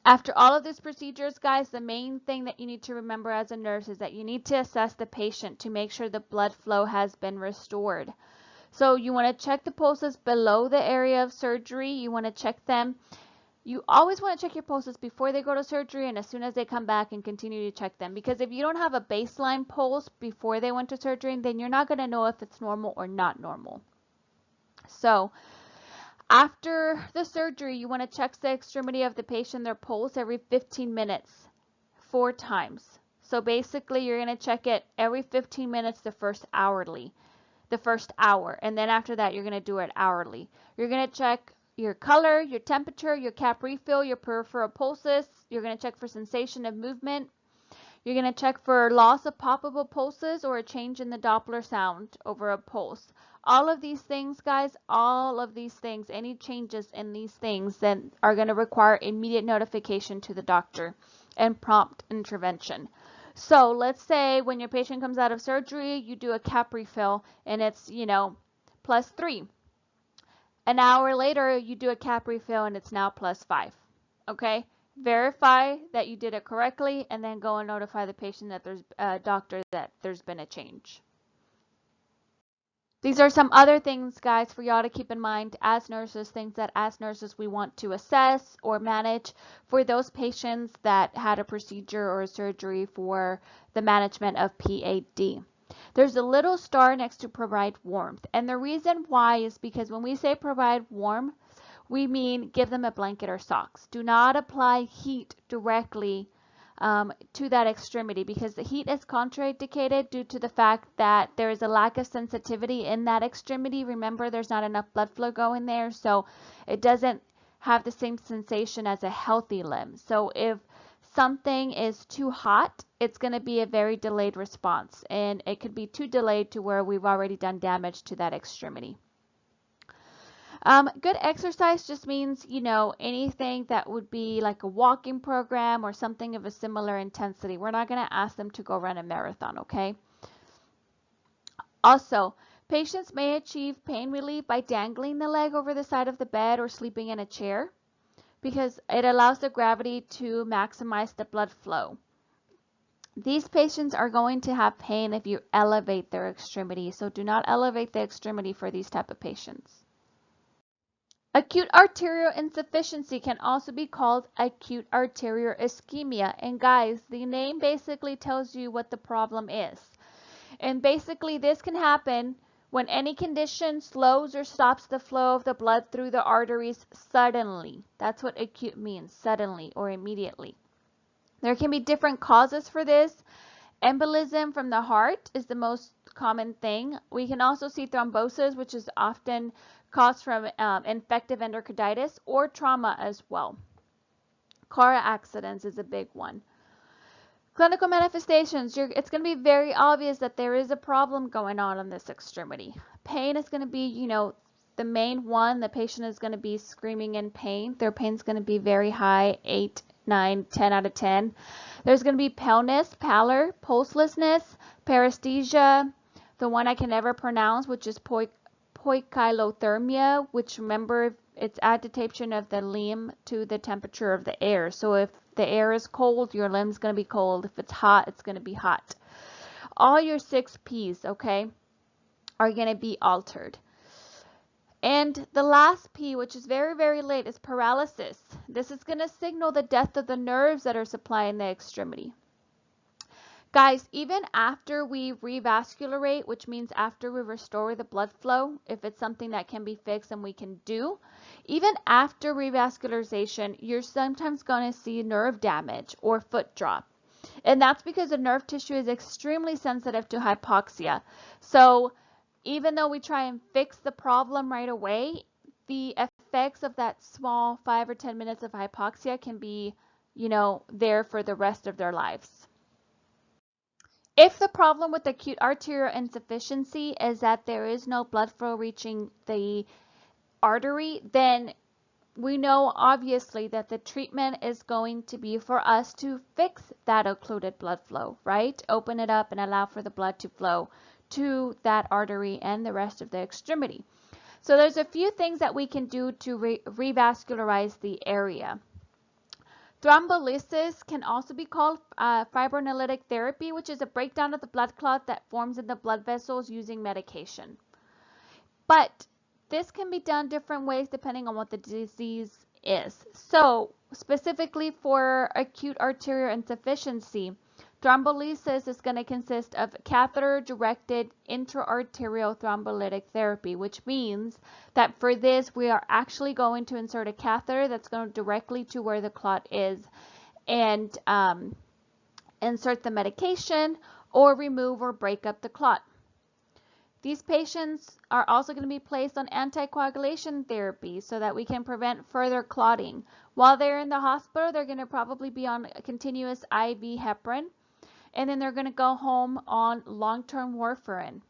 After all of these procedures, guys, the main thing that you need to remember as a nurse is that you need to assess the patient to make sure the blood flow has been restored. So you want to check the pulses below the area of surgery. You want to check them. You always want to check your pulses before they go to surgery and as soon as they come back, and continue to check them. Because if you don't have a baseline pulse before they went to surgery, then you're not going to know if it's normal or not normal. So after the surgery, you want to check the extremity of the patient, their pulse, every 15 minutes, 4 times. So basically, you're going to check it every 15 minutes the first hour. And then after that, you're going to do it hourly. You're going to check your color, your temperature, your cap refill, your peripheral pulses. You're going to check for sensation of movement. You're going to check for loss of palpable pulses or a change in the Doppler sound over a pulse. All of these things, guys, all of these things, any changes in these things then are going to require immediate notification to the doctor and prompt intervention. So let's say when your patient comes out of surgery, you do a cap refill and it's, +3. An hour later, you do a cap refill and it's now +5. Okay? Verify that you did it correctly and then go and notify the patient that there's a doctor that there's been a change. These are some other things, guys, for y'all to keep in mind as nurses, things that as nurses we want to assess or manage for those patients that had a procedure or a surgery for the management of PAD. There's a little star next to provide warmth, and the reason why is because when we say provide warmth, we mean give them a blanket or socks. Do not apply heat directly to that extremity because the heat is contraindicated due to the fact that there is a lack of sensitivity in that extremity. Remember, there's not enough blood flow going there, so it doesn't have the same sensation as a healthy limb. So if something is too hot, it's going to be a very delayed response, and it could be too delayed to where we've already done damage to that extremity. Good exercise just means, anything that would be like a walking program or something of a similar intensity. We're not going to ask them to go run a marathon, okay? Also, patients may achieve pain relief by dangling the leg over the side of the bed or sleeping in a chair because it allows the gravity to maximize the blood flow. These patients are going to have pain if you elevate their extremity, so do not elevate the extremity for these type of patients. Acute arterial insufficiency can also be called acute arterial ischemia. And guys, the name basically tells you what the problem is. And basically this can happen when any condition slows or stops the flow of the blood through the arteries suddenly. That's what acute means, suddenly or immediately. There can be different causes for this. Embolism from the heart is the most common thing. We can also see thrombosis, which is often caused from infective endocarditis or trauma as well. Car accidents is a big one. Clinical manifestations, it's going to be very obvious that there is a problem going on in this extremity. Pain is going to be, the main one. The patient is going to be screaming in pain. Their pain is going to be very high, 8, 9, 10 out of 10. There's going to be paleness, pallor, pulselessness, paresthesia, the one I can never pronounce, which is poikilothermia, which remember it's agitation of the limb to the temperature of the air. So if the air is cold, your limb's going to be cold. If it's hot, it's going to be hot. All your 6 P's, okay, are going to be altered. And the last P, which is very, very late, is paralysis. This is going to signal the death of the nerves that are supplying the extremity. Guys, even after we revasculate, which means after we restore the blood flow, if it's something that can be fixed and we can do, even after revascularization, you're sometimes going to see nerve damage or foot drop. And that's because the nerve tissue is extremely sensitive to hypoxia. So even though we try and fix the problem right away, the effects of that small 5 or 10 minutes of hypoxia can be, there for the rest of their lives. If the problem with acute arterial insufficiency is that there is no blood flow reaching the artery, then we know obviously that the treatment is going to be for us to fix that occluded blood flow, right? Open it up and allow for the blood to flow to that artery and the rest of the extremity. So there's a few things that we can do to revascularize the area. Thrombolysis can also be called fibrinolytic therapy, which is a breakdown of the blood clot that forms in the blood vessels using medication. But this can be done different ways depending on what the disease is. So specifically for acute arterial insufficiency, thrombolysis is going to consist of catheter-directed intra-arterial thrombolytic therapy, which means that for this, we are actually going to insert a catheter that's going directly to where the clot is and insert the medication or remove or break up the clot. These patients are also going to be placed on anticoagulation therapy so that we can prevent further clotting. While they're in the hospital, they're going to probably be on a continuous IV heparin, and then they're going to go home on long-term warfarin.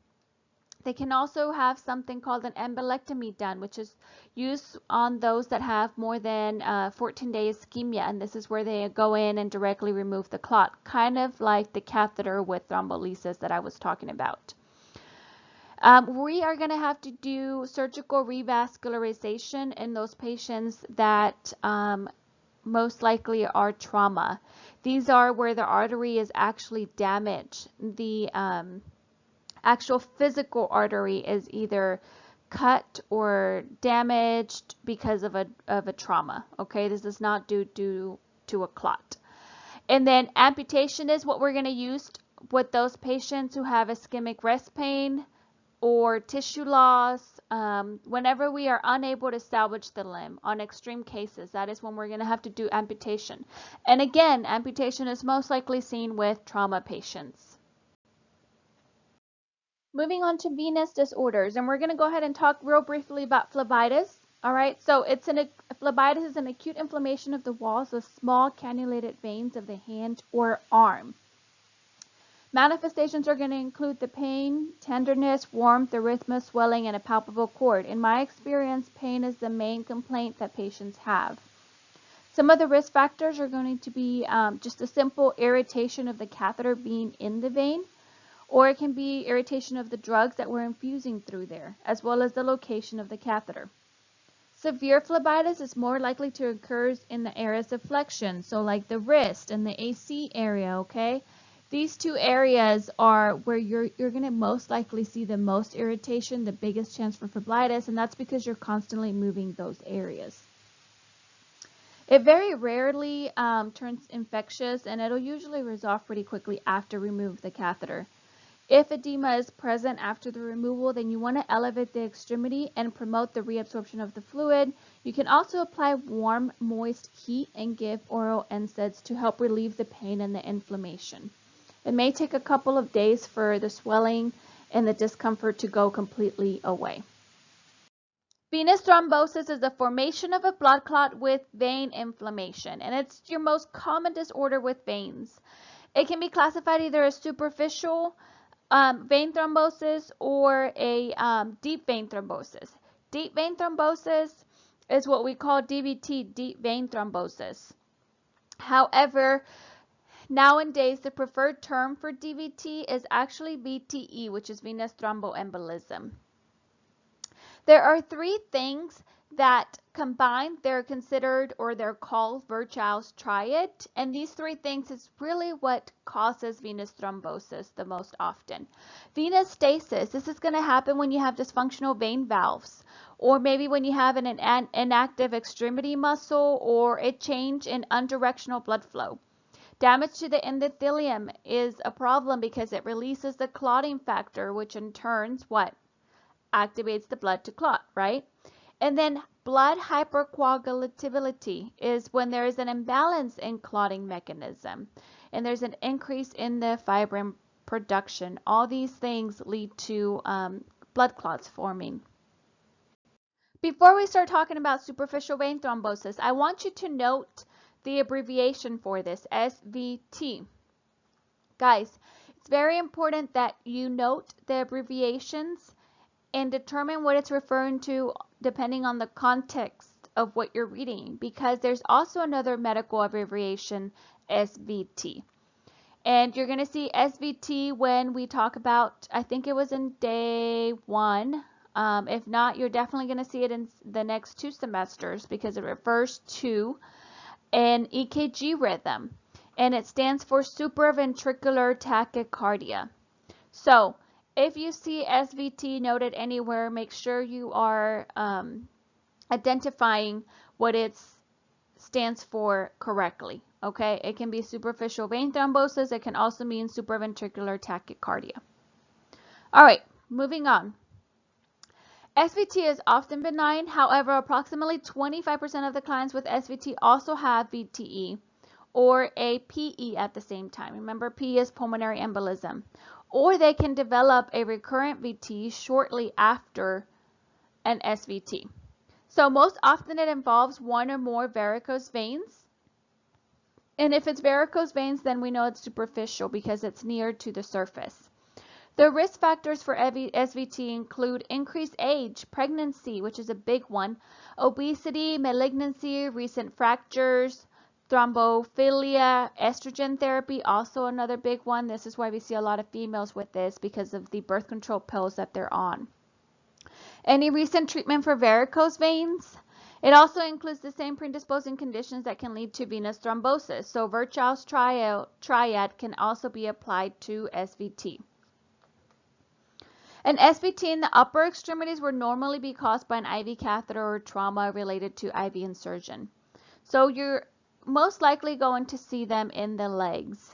They can also have something called an embolectomy done, which is used on those that have more than 14-day ischemia, and this is where they go in and directly remove the clot, kind of like the catheter with thrombolysis that I was talking about. We are going to have to do surgical revascularization in those patients that most likely are trauma. These are where the artery is actually damaged. The actual physical artery is either cut or damaged because of a trauma. Okay, this is not due to a clot. And then amputation is what we're going to use with those patients who have ischemic rest pain or tissue loss. Whenever we are unable to salvage the limb, on extreme cases, that is when we're going to have to do amputation. And again, amputation is most likely seen with trauma patients. Moving on to venous disorders, and we're going to go ahead and talk real briefly about phlebitis. All right, so phlebitis is an acute inflammation of the walls of small cannulated veins of the hand or arm. Manifestations are going to include the pain, tenderness, warmth, erythema, swelling, and a palpable cord. In my experience, pain is the main complaint that patients have. Some of the risk factors are going to be just a simple irritation of the catheter being in the vein, or it can be irritation of the drugs that we're infusing through there, as well as the location of the catheter. Severe phlebitis is more likely to occur in the areas of flexion, so like the wrist and the AC area, okay? These two areas are where you're going to most likely see the most irritation, the biggest chance for phlebitis, and that's because you're constantly moving those areas. It very rarely turns infectious, and it'll usually resolve pretty quickly after remove the catheter. If edema is present after the removal, then you want to elevate the extremity and promote the reabsorption of the fluid. You can also apply warm, moist heat and give oral NSAIDs to help relieve the pain and the inflammation. It may take a couple of days for the swelling and the discomfort to go completely away. Venous thrombosis is the formation of a blood clot with vein inflammation, and it's your most common disorder with veins. It can be classified either as superficial vein thrombosis or a deep vein thrombosis. Deep vein thrombosis is what we call DVT, deep vein thrombosis. However, nowadays the preferred term for DVT is actually VTE, which is venous thromboembolism. There are three things that combined they're considered, or they're called, Virchow's triad, and these three things is really what causes venous thrombosis the most often. Venous stasis, this is going to happen when you have dysfunctional vein valves, or maybe when you have an inactive extremity muscle, or a change in unidirectional blood flow. Damage to the endothelium is a problem because it releases the clotting factor, which in turn activates the blood to clot, right? And then blood hypercoagulability is when there is an imbalance in clotting mechanism, and there's an increase in the fibrin production. All these things lead to blood clots forming. Before we start talking about superficial vein thrombosis, I want you to note the abbreviation for this, SVT. Guys, it's very important that you note the abbreviations and determine what it's referring to depending on the context of what you're reading, because there's also another medical abbreviation, SVT. And you're going to see SVT when we talk about, I think it was in day 1. If not, you're definitely going to see it in the next 2 semesters because it refers to an EKG rhythm, and it stands for supraventricular tachycardia. So if you see SVT noted anywhere, make sure you are identifying what it stands for correctly. Okay, it can be superficial vein thrombosis. It can also mean supraventricular tachycardia. All right, moving on. SVT is often benign. However, approximately 25% of the clients with SVT also have VTE or a PE at the same time. Remember, P is pulmonary embolism. or they can develop a recurrent VT shortly after an SVT. So most often it involves one or more varicose veins. And if it's varicose veins, then we know it's superficial because it's near to the surface. The risk factors for SVT include increased age, pregnancy, which is a big one, obesity, malignancy, recent fractures, thrombophilia, estrogen therapy, also another big one. This is why we see a lot of females with this because of the birth control pills that they're on. Any recent treatment for varicose veins? It also includes the same predisposing conditions that can lead to venous thrombosis. So Virchow's triad can also be applied to SVT. An SVT in the upper extremities would normally be caused by an IV catheter or trauma related to IV insertion. So you're most likely going to see them in the legs.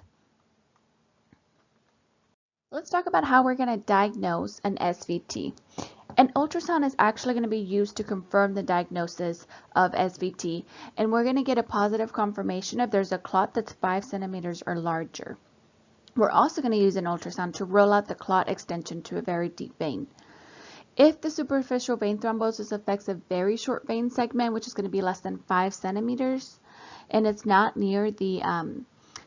Let's talk about how we're going to diagnose an SVT. An ultrasound is actually going to be used to confirm the diagnosis of SVT, and we're going to get a positive confirmation if there's a clot that's 5 centimeters or larger. We're also going to use an ultrasound to rule out the clot extension to a very deep vein. If the superficial vein thrombosis affects a very short vein segment, which is going to be less than 5 centimeters, and it's not near the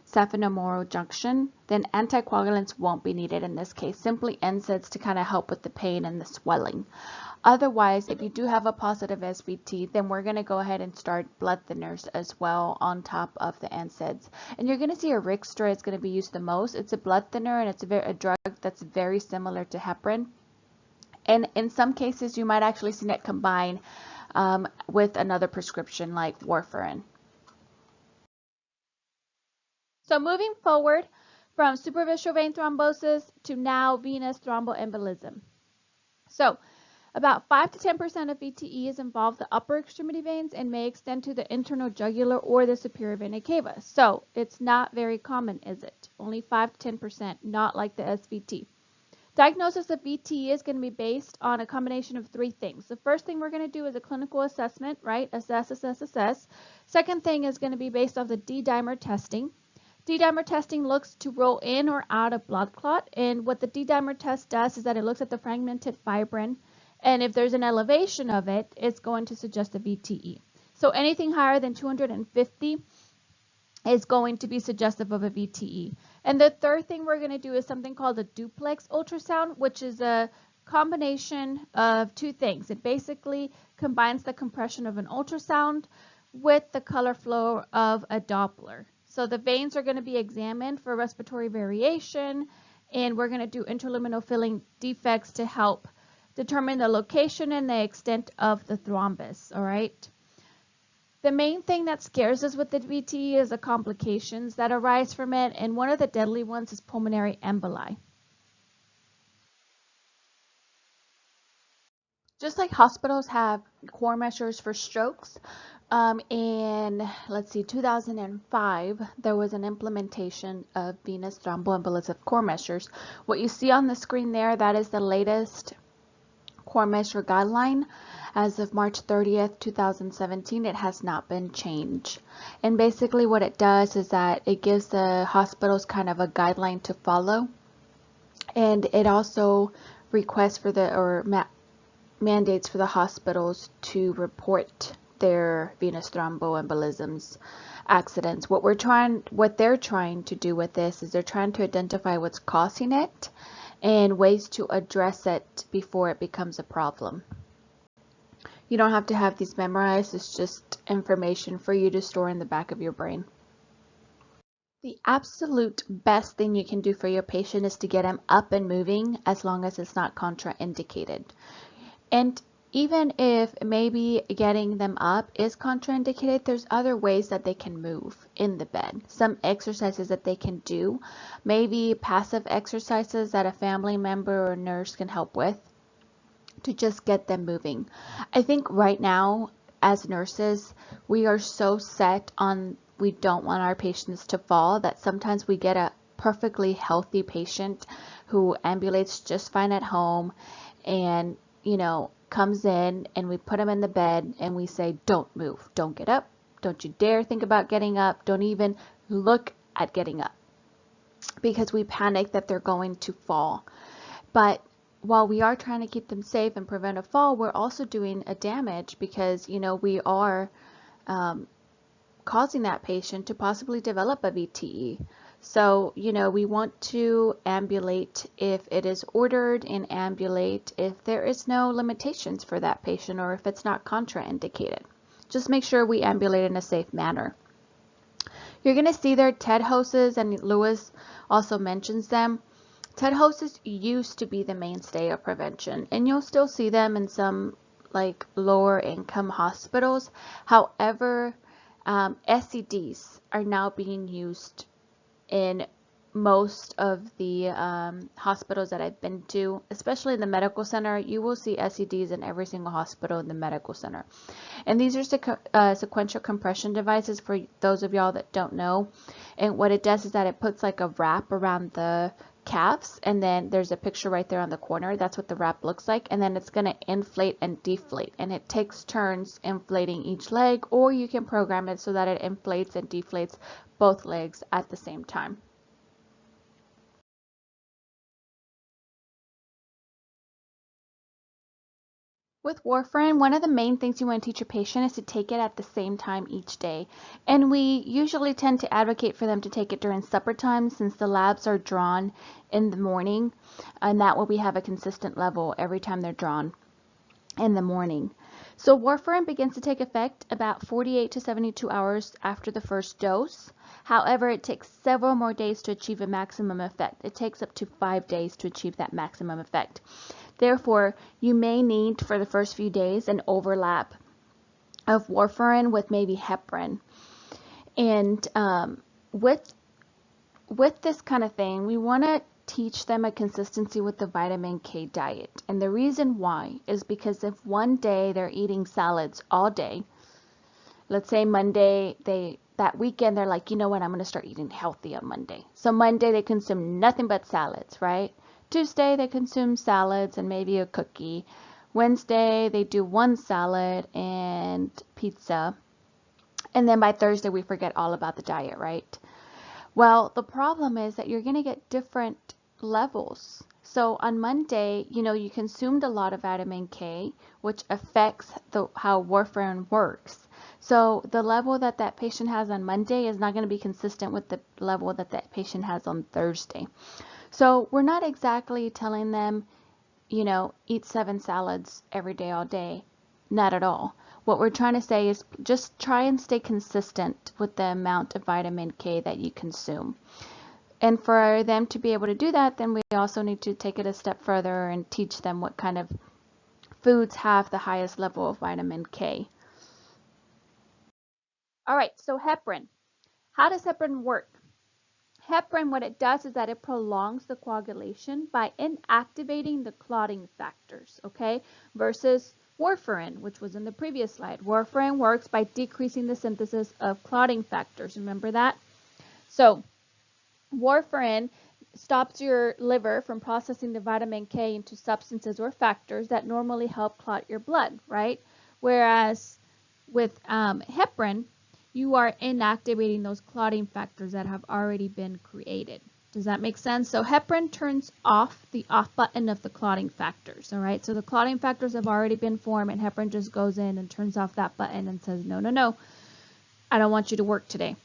saphenofemoral junction, then anticoagulants won't be needed in this case, simply NSAIDs to kind of help with the pain and the swelling. Otherwise, if you do have a positive SVT, then we're going to go ahead and start blood thinners as well on top of the NSAIDs. And you're going to see Arixtra is going to be used the most. It's a blood thinner and it's a drug that's very similar to heparin. And in some cases, you might actually see it combined with another prescription like warfarin. So moving forward from superficial vein thrombosis to now venous thromboembolism. So about 5 to 10% of VTE involve the upper extremity veins and may extend to the internal jugular or the superior vena cava. So it's not very common, is it? Only 5 to 10%, not like the SVT. Diagnosis of VTE is going to be based on a combination of 3 things. The first thing we're going to do is a clinical assessment, right? Assess. Second thing is going to be based off the D-dimer testing. D-dimer testing looks to rule in or out a blood clot, and what the D-dimer test does is that it looks at the fragmented fibrin, and if there's an elevation of it, it's going to suggest a VTE. So anything higher than 250 is going to be suggestive of a VTE. And the third thing we're going to do is something called a duplex ultrasound, which is a combination of 2 things. It basically combines the compression of an ultrasound with the color flow of a Doppler. So the veins are going to be examined for respiratory variation, and we're going to do interluminal filling defects to help determine the location and the extent of the thrombus, all right? The main thing that scares us with the VTE is the complications that arise from it, and one of the deadly ones is pulmonary emboli. Just like hospitals have core measures for strokes, in, let's see, 2005, there was an implementation of venous thromboembolism core measures. What you see on the screen there, that is the latest core measure guideline. As of March 30th, 2017, it has not been changed. And basically what it does is that it gives the hospitals kind of a guideline to follow. And it also requests for mandates for the hospitals to report their venous thromboembolisms accidents. What they're trying to do with this is they're trying to identify what's causing it and ways to address it before it becomes a problem. You don't have to have these memorized, it's just information for you to store in the back of your brain. The absolute best thing you can do for your patient is to get them up and moving as long as it's not contraindicated. And even if maybe getting them up is contraindicated, there's other ways that they can move in the bed. Some exercises that they can do, maybe passive exercises that a family member or nurse can help with to just get them moving. I think right now, as nurses, we are so set on we don't want our patients to fall that sometimes we get a perfectly healthy patient who ambulates just fine at home and, comes in and we put them in the bed and we say, don't move, don't get up, don't you dare think about getting up, don't even look at getting up. because we panic that they're going to fall. But while we are trying to keep them safe and prevent a fall, we're also doing a damage because, we are causing that patient to possibly develop a VTE. So, we want to ambulate if it is ordered and ambulate if there is no limitations for that patient or if it's not contraindicated. Just make sure we ambulate in a safe manner. You're going to see there TED hoses, and Lewis also mentions them. TED hoses used to be the mainstay of prevention, and you'll still see them in some like lower income hospitals. However, SCDs are now being used in most of the hospitals that I've been to, especially in the medical center. You will see SCDs in every single hospital in the medical center. And these are sequential compression devices for those of y'all that don't know. And what it does is that it puts like a wrap around the calves, and then there's a picture right there on the corner. That's what the wrap looks like, and then it's going to inflate and deflate, and it takes turns inflating each leg, or you can program it so that it inflates and deflates both legs at the same time. With warfarin, one of the main things you want to teach your patient is to take it at the same time each day. And we usually tend to advocate for them to take it during supper time since the labs are drawn in the morning. And that way we have a consistent level every time they're drawn in the morning. So warfarin begins to take effect about 48 to 72 hours after the first dose. However, it takes several more days to achieve a maximum effect. It takes up to 5 days to achieve that maximum effect. Therefore, you may need for the first few days an overlap of warfarin with maybe heparin. And with this kind of thing, we want to teach them a consistency with the vitamin K diet. And the reason why is because if one day they're eating salads all day, let's say Monday, that weekend they're like, you know what, I'm going to start eating healthy on Monday. So Monday they consume nothing but salads, right? Tuesday they consume salads and maybe a cookie. Wednesday they do one salad and pizza. And then by Thursday we forget all about the diet, right? Well, the problem is that you're going to get different levels. So on Monday, you consumed a lot of vitamin K, which affects how warfarin works. So the level that that patient has on Monday is not going to be consistent with the level that that patient has on Thursday. So we're not exactly telling them, eat 7 salads every day, all day. Not at all. What we're trying to say is just try and stay consistent with the amount of vitamin K that you consume. And for them to be able to do that, then we also need to take it a step further and teach them what kind of foods have the highest level of vitamin K. All right, so heparin. How does heparin work? Heparin, what it does is that it prolongs the coagulation by inactivating the clotting factors, okay, versus warfarin, which was in the previous slide. Warfarin works by decreasing the synthesis of clotting factors. Remember that? So warfarin stops your liver from processing the vitamin K into substances or factors that normally help clot your blood, right? Whereas with heparin, you are inactivating those clotting factors that have already been created. Does that make sense? So heparin turns off the off button of the clotting factors, all right? So the clotting factors have already been formed, and heparin just goes in and turns off that button and says, no, no, no, I don't want you to work today.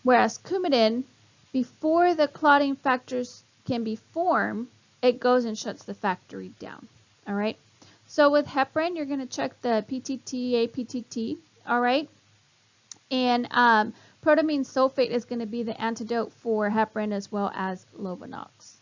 Whereas Coumadin, before the clotting factors can be formed, it goes and shuts the factory down, all right? So with heparin, you're going to check the PTT, APTT, all right? And protamine sulfate is going to be the antidote for heparin as well as Lovenox.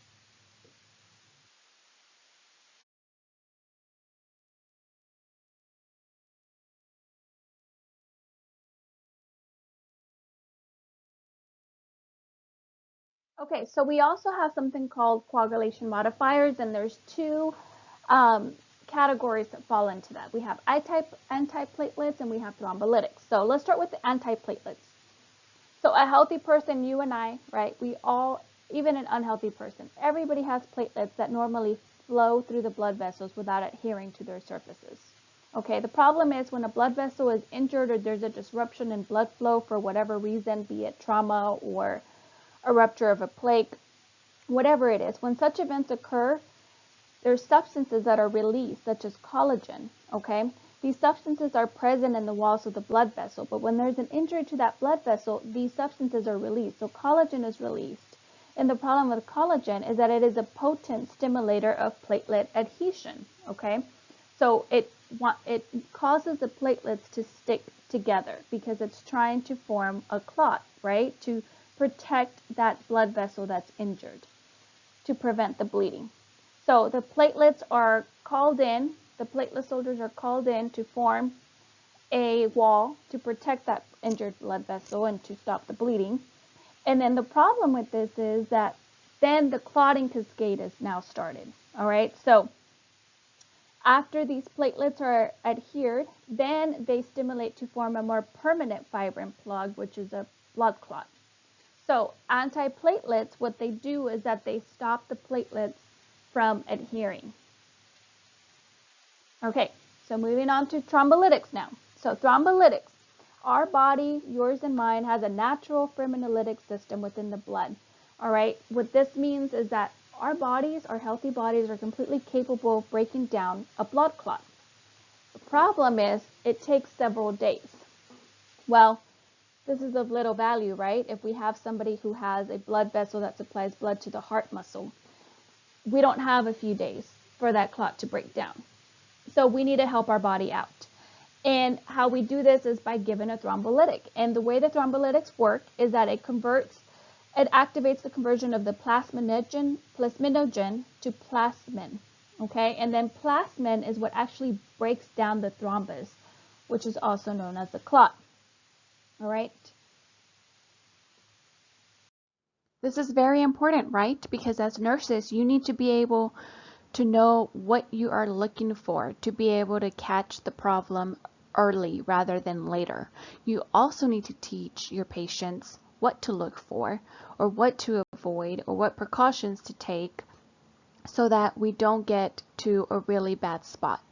Okay, so we also have something called coagulation modifiers, and there's two categories that fall into that. We have I-type antiplatelets and we have thrombolytics. So let's start with the antiplatelets. So a healthy person, you and I, right, we all, even an unhealthy person, everybody has platelets that normally flow through the blood vessels without adhering to their surfaces. Okay, the problem is when a blood vessel is injured or there's a disruption in blood flow for whatever reason, be it trauma or a rupture of a plaque, whatever it is. When such events occur, there's substances that are released, such as collagen, okay? These substances are present in the walls of the blood vessel, but when there's an injury to that blood vessel, these substances are released. So collagen is released. And the problem with collagen is that it is a potent stimulator of platelet adhesion, okay? So it causes the platelets to stick together because it's trying to form a clot, right? To protect that blood vessel that's injured, to prevent the bleeding. So the platelets are called in, the platelet soldiers are called in to form a wall to protect that injured blood vessel and to stop the bleeding. And then the problem with this is that then the clotting cascade is now started. All right, so after these platelets are adhered, then they stimulate to form a more permanent fibrin plug, which is a blood clot. So antiplatelets, what they do is that they stop the platelets from adhering. Okay, so moving on to thrombolytics now. So thrombolytics. Our body, yours and mine, has a natural fibrinolytic system within the blood. All right, what this means is that our bodies, our healthy bodies, are completely capable of breaking down a blood clot. The problem is it takes several days. Well, this is of little value, right? If we have somebody who has a blood vessel that supplies blood to the heart muscle, we don't have a few days for that clot to break down. So we need to help our body out. And how we do this is by giving a thrombolytic. And the way the thrombolytics work is that it activates the conversion of the plasminogen to plasmin. Okay, and then plasmin is what actually breaks down the thrombus, which is also known as the clot. All right. This is very important, right? Because as nurses, you need to be able to know what you are looking for, to be able to catch the problem early rather than later. You also need to teach your patients what to look for or what to avoid or what precautions to take so that we don't get to a really bad spot.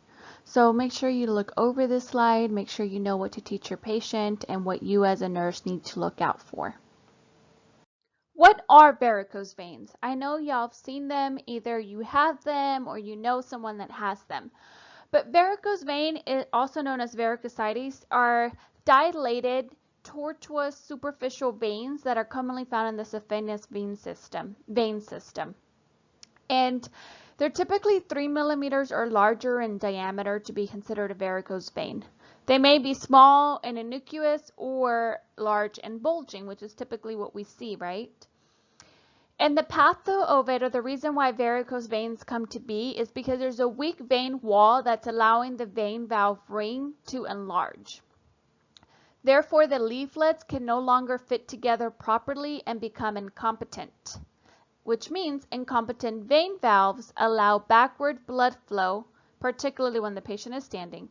So make sure you look over this slide, make sure you know what to teach your patient and what you as a nurse need to look out for. What are varicose veins? I know y'all have seen them, either you have them or you know someone that has them. But varicose vein, also known as varicosities, are dilated, tortuous, superficial veins that are commonly found in the saphenous vein system. And they're typically 3 millimeters or larger in diameter to be considered a varicose vein. They may be small and innocuous or large and bulging, which is typically what we see, right? And the patho ovid, or the reason why varicose veins come to be, is because there's a weak vein wall that's allowing the vein valve ring to enlarge. Therefore, the leaflets can no longer fit together properly and become incompetent, which means incompetent vein valves allow backward blood flow, particularly when the patient is standing.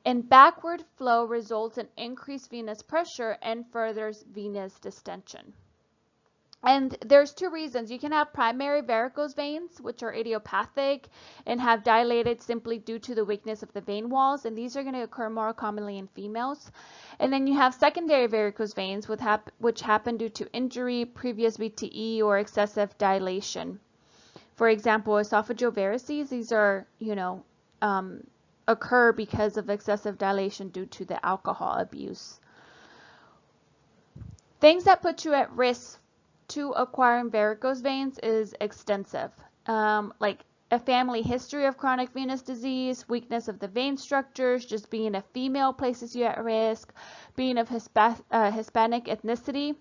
And backward flow results in increased venous pressure and furthers venous distension. And there's two reasons. You can have primary varicose veins, which are idiopathic and have dilated simply due to the weakness of the vein walls, and these are going to occur more commonly in females. And then you have secondary varicose veins, which happen due to injury, previous VTE, or excessive dilation. For example, esophageal varices, these are, occur because of excessive dilation due to the alcohol abuse. Things that put you at risk to acquiring varicose veins is extensive, like a family history of chronic venous disease, weakness of the vein structures, just being a female places you at risk, being of Hispanic ethnicity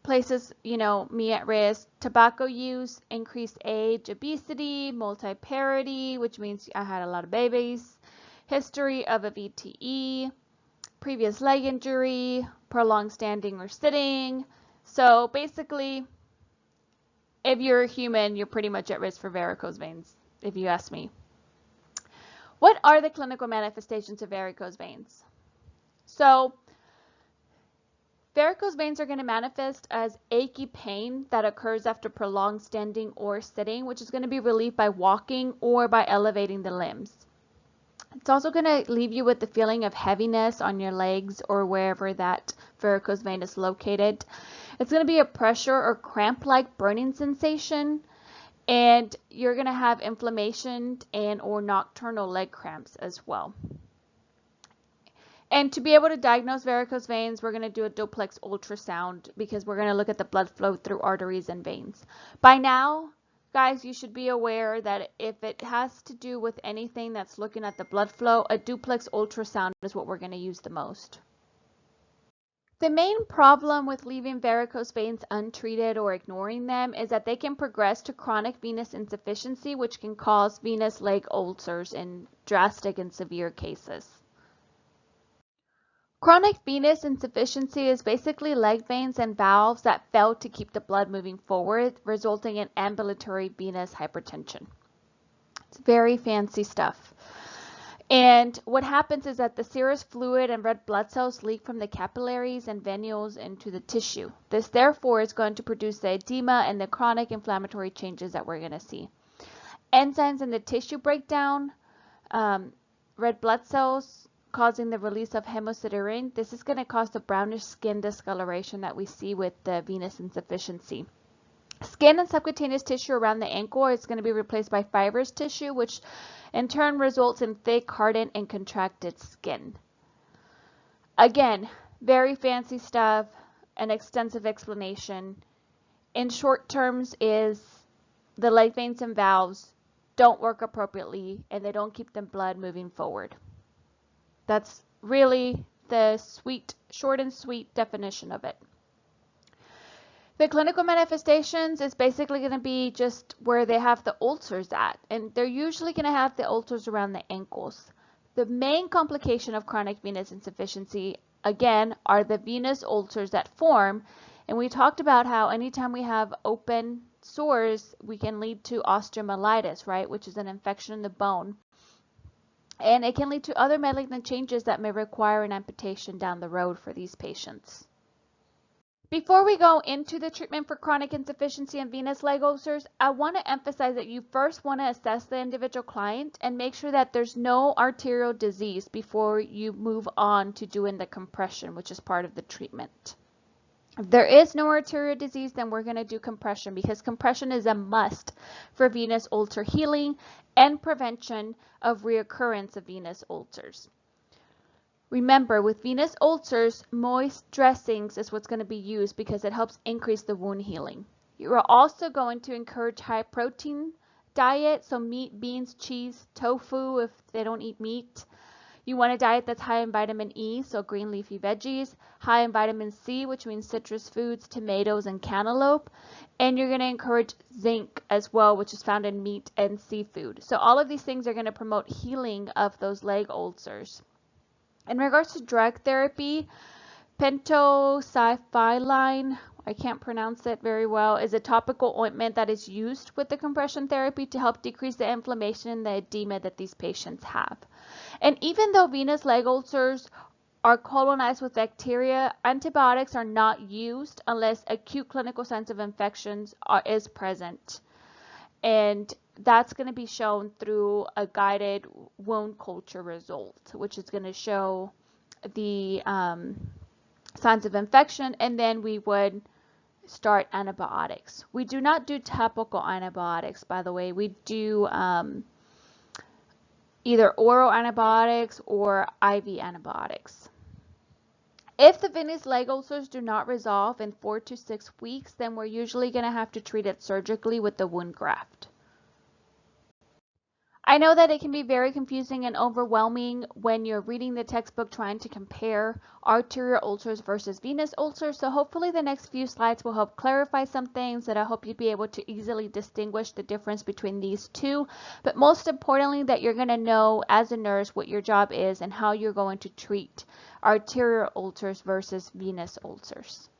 places, me at risk, tobacco use, increased age, obesity, multiparity, which means I had a lot of babies, history of a VTE, previous leg injury, prolonged standing or sitting. So basically, if you're a human, you're pretty much at risk for varicose veins, if you ask me. What are the clinical manifestations of varicose veins? So varicose veins are going to manifest as achy pain that occurs after prolonged standing or sitting, which is going to be relieved by walking or by elevating the limbs. It's also going to leave you with the feeling of heaviness on your legs or wherever that varicose vein is located. It's going to be a pressure or cramp-like burning sensation, and you're going to have inflammation and or nocturnal leg cramps as well. And to be able to diagnose varicose veins, we're going to do a duplex ultrasound because we're going to look at the blood flow through arteries and veins. By now, guys, you should be aware that if it has to do with anything that's looking at the blood flow, a duplex ultrasound is what we're going to use the most. The main problem with leaving varicose veins untreated or ignoring them is that they can progress to chronic venous insufficiency, which can cause venous leg ulcers in drastic and severe cases. Chronic venous insufficiency is basically leg veins and valves that fail to keep the blood moving forward, resulting in ambulatory venous hypertension. It's very fancy stuff. And what happens is that the serous fluid and red blood cells leak from the capillaries and venules into the tissue. This therefore is going to produce the edema and the chronic inflammatory changes that we're going to see. Enzymes in the tissue break down, red blood cells causing the release of hemosiderin. This is going to cause the brownish skin discoloration that we see with the venous insufficiency. Skin and subcutaneous tissue around the ankle is going to be replaced by fibrous tissue, which in turn results in thick, hardened, and contracted skin. Again, very fancy stuff, an extensive explanation. In short terms is the leg veins and valves don't work appropriately and they don't keep the blood moving forward. That's really the short and sweet definition of it. The clinical manifestations is basically going to be just where they have the ulcers at, and they're usually going to have the ulcers around the ankles. The main complication of chronic venous insufficiency, again, are the venous ulcers that form, and we talked about how anytime we have open sores, we can lead to osteomyelitis, right, which is an infection in the bone. And it can lead to other malignant changes that may require an amputation down the road for these patients. Before we go into the treatment for chronic insufficiency and venous leg ulcers, I want to emphasize that you first want to assess the individual client and make sure that there's no arterial disease before you move on to doing the compression, which is part of the treatment. If there is no arterial disease, then we're going to do compression because compression is a must for venous ulcer healing and prevention of reoccurrence of venous ulcers. Remember, with venous ulcers, moist dressings is what's going to be used because it helps increase the wound healing. You are also going to encourage high protein diet, so meat, beans, cheese, tofu if they don't eat meat. You want a diet that's high in vitamin E, so green leafy veggies, high in vitamin C, which means citrus foods, tomatoes, and cantaloupe. And you're going to encourage zinc as well, which is found in meat and seafood. So all of these things are going to promote healing of those leg ulcers. In regards to drug therapy, pentocyphyline, I can't pronounce it very well, is a topical ointment that is used with the compression therapy to help decrease the inflammation and the edema that these patients have. And even though venous leg ulcers are colonized with bacteria, antibiotics are not used unless acute clinical signs of infections is present. And that's going to be shown through a guided wound culture result, which is going to show the signs of infection, and then we would start antibiotics. We do not do topical antibiotics, by the way. We do either oral antibiotics or IV antibiotics. If the venous leg ulcers do not resolve in 4 to 6 weeks, then we're usually going to have to treat it surgically with the wound graft. I know that it can be very confusing and overwhelming when you're reading the textbook trying to compare arterial ulcers versus venous ulcers, so hopefully the next few slides will help clarify some things that I hope you'll be able to easily distinguish the difference between these two, but most importantly that you're going to know as a nurse what your job is and how you're going to treat arterial ulcers versus venous ulcers.